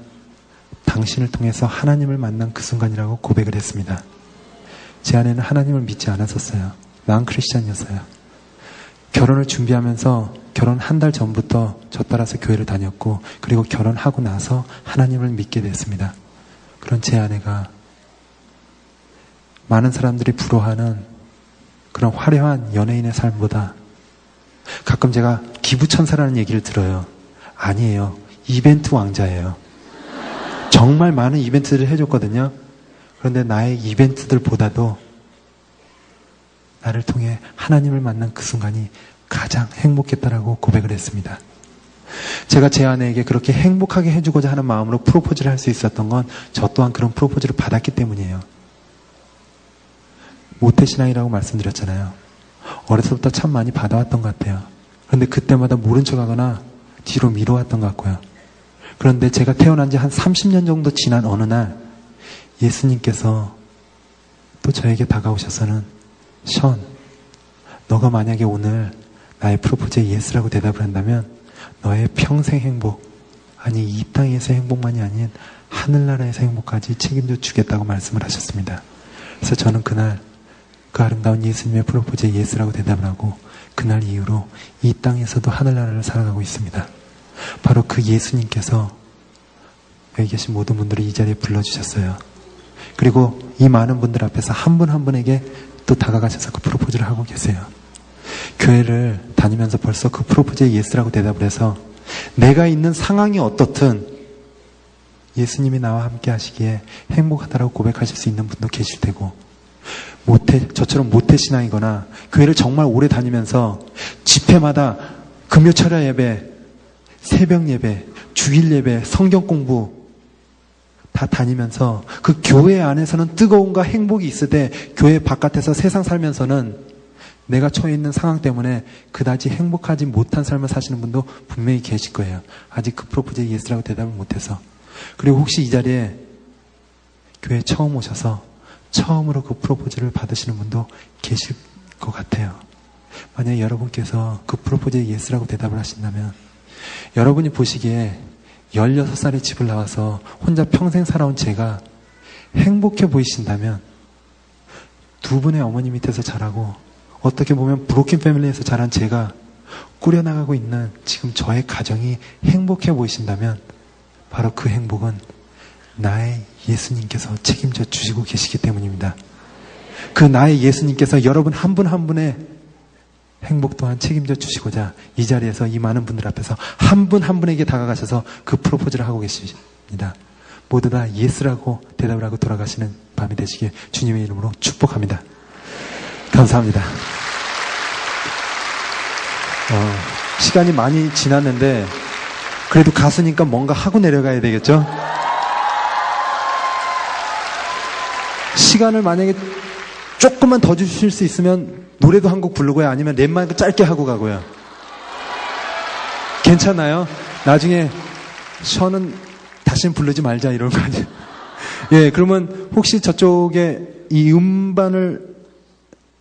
당신을 통해서 하나님을 만난 그 순간이라고 고백을 했습니다. 제 아내는 하나님을 믿지 않았었어요. 난 크리스찬이었어요. 결혼을 준비하면서 결혼 한 달 전부터 저 따라서 교회를 다녔고 그리고 결혼하고 나서 하나님을 믿게 됐습니다. 그런 제 아내가 많은 사람들이 부러워하는 그런 화려한 연예인의 삶보다 가끔 제가 기부천사라는 얘기를 들어요. 아니에요. 이벤트 왕자예요. 정말 많은 이벤트들을 해줬거든요. 그런데 나의 이벤트들보다도 나를 통해 하나님을 만난 그 순간이 가장 행복했다라고 고백을 했습니다. 제가 제 아내에게 그렇게 행복하게 해주고자 하는 마음으로 프로포즈를 할 수 있었던 건 저 또한 그런 프로포즈를 받았기 때문이에요. 모태신앙이라고 말씀드렸잖아요. 어려서부터 참 많이 받아왔던 것 같아요. 그런데 그때마다 모른 척하거나 뒤로 미뤄왔던 것 같고요. 그런데 제가 태어난 지 한 30년 정도 지난 어느 날 예수님께서 또 저에게 다가오셔서는 션, 너가 만약에 오늘 나의 프로포즈에 예스라고 대답을 한다면 너의 평생 행복, 아니 이 땅에서 행복만이 아닌 하늘나라에서 행복까지 책임져 주겠다고 말씀을 하셨습니다. 그래서 저는 그날 그 아름다운 예수님의 프로포즈에 예스라고 대답을 하고 그날 이후로 이 땅에서도 하늘나라를 살아가고 있습니다. 바로 그 예수님께서 여기 계신 모든 분들을 이 자리에 불러주셨어요. 그리고 이 많은 분들 앞에서 한 분 한 분에게 또 다가가셔서 그 프로포즈를 하고 계세요. 교회를 다니면서 벌써 그 프로포즈에 예스라고 대답을 해서 내가 있는 상황이 어떻든 예수님이 나와 함께 하시기에 행복하다라고 고백하실 수 있는 분도 계실 테고 저처럼 모태신앙이거나 교회를 정말 오래 다니면서 집회마다 금요철야 예배, 새벽 예배, 주일 예배, 성경 공부 다 다니면서 그 교회 안에서는 뜨거움과 행복이 있을 때 교회 바깥에서 세상 살면서는 내가 처해 있는 상황 때문에 그다지 행복하지 못한 삶을 사시는 분도 분명히 계실 거예요. 아직 그 프로포즈에 예스라고 대답을 못해서. 그리고 혹시 이 자리에 교회에 처음 오셔서 처음으로 그 프로포즈를 받으시는 분도 계실 것 같아요. 만약에 여러분께서 그 프로포즈에 예스라고 대답을 하신다면 여러분이 보시기에 16살에 집을 나와서 혼자 평생 살아온 제가 행복해 보이신다면 두 분의 어머니 밑에서 자라고 어떻게 보면 브로큰 패밀리에서 자란 제가 꾸려나가고 있는 지금 저의 가정이 행복해 보이신다면 바로 그 행복은 나의 예수님께서 책임져 주시고 계시기 때문입니다. 그 나의 예수님께서 여러분 한 분 한 분의 행복 또한 책임져 주시고자 이 자리에서 이 많은 분들 앞에서 한 분 한 분에게 다가가셔서 그 프로포즈를 하고 계십니다. 모두 다 예스라고 대답을 하고 돌아가시는 밤이 되시길 주님의 이름으로 축복합니다. 감사합니다. 시간이 많이 지났는데 그래도 가수니까 뭔가 하고 내려가야 되겠죠? 시간을 만약에 조금만 더 주실 수 있으면 노래도 한 곡 부르고요. 아니면 랩만 짧게 하고 가고요. 괜찮아요? 나중에 션은 다시는 부르지 말자 이런 거 아니에요? 예, 그러면 혹시 저쪽에 이 음반을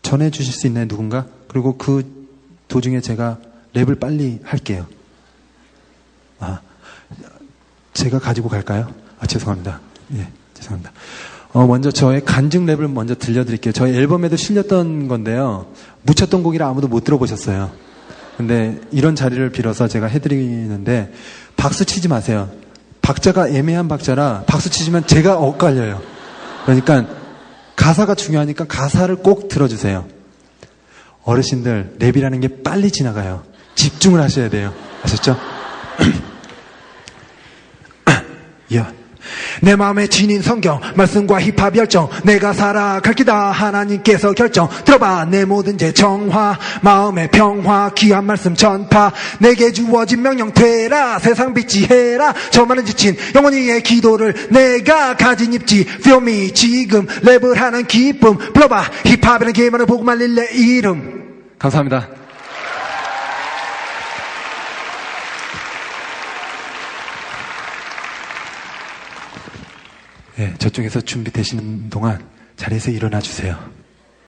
전해 주실 수 있나요? 누군가? 그리고 그 도중에 제가 랩을 빨리 할게요. 제가 가지고 갈까요? 죄송합니다. 예, 죄송합니다. 먼저 저의 간증 랩을 먼저 들려드릴게요. 저희 앨범에도 실렸던 건데요. 묻혔던 곡이라 아무도 못 들어보셨어요. 근데 이런 자리를 빌어서 제가 해드리는데 박수 치지 마세요. 박자가 애매한 박자라 박수 치시면 제가 엇갈려요. 그러니까 가사가 중요하니까 가사를 꼭 들어주세요. 어르신들 랩이라는 게 빨리 지나가요. 집중을 하셔야 돼요. 아셨죠? 야. 내 마음에 지닌 성경 말씀과 힙합 열정 내가 살아갈 기다 하나님께서 결정 들어봐 내 모든 죄 정화 마음의 평화 귀한 말씀 전파 내게 주어진 명령 되라 세상 빛이 해라 저 많은 지친 영원히의 기도를 내가 가진 입지 Feel me 지금 랩을 하는 기쁨 불러봐 힙합이라는 게임을 보고 말릴 내 이름 감사합니다. 네, 저쪽에서 준비되시는 동안 자리에서 일어나 주세요.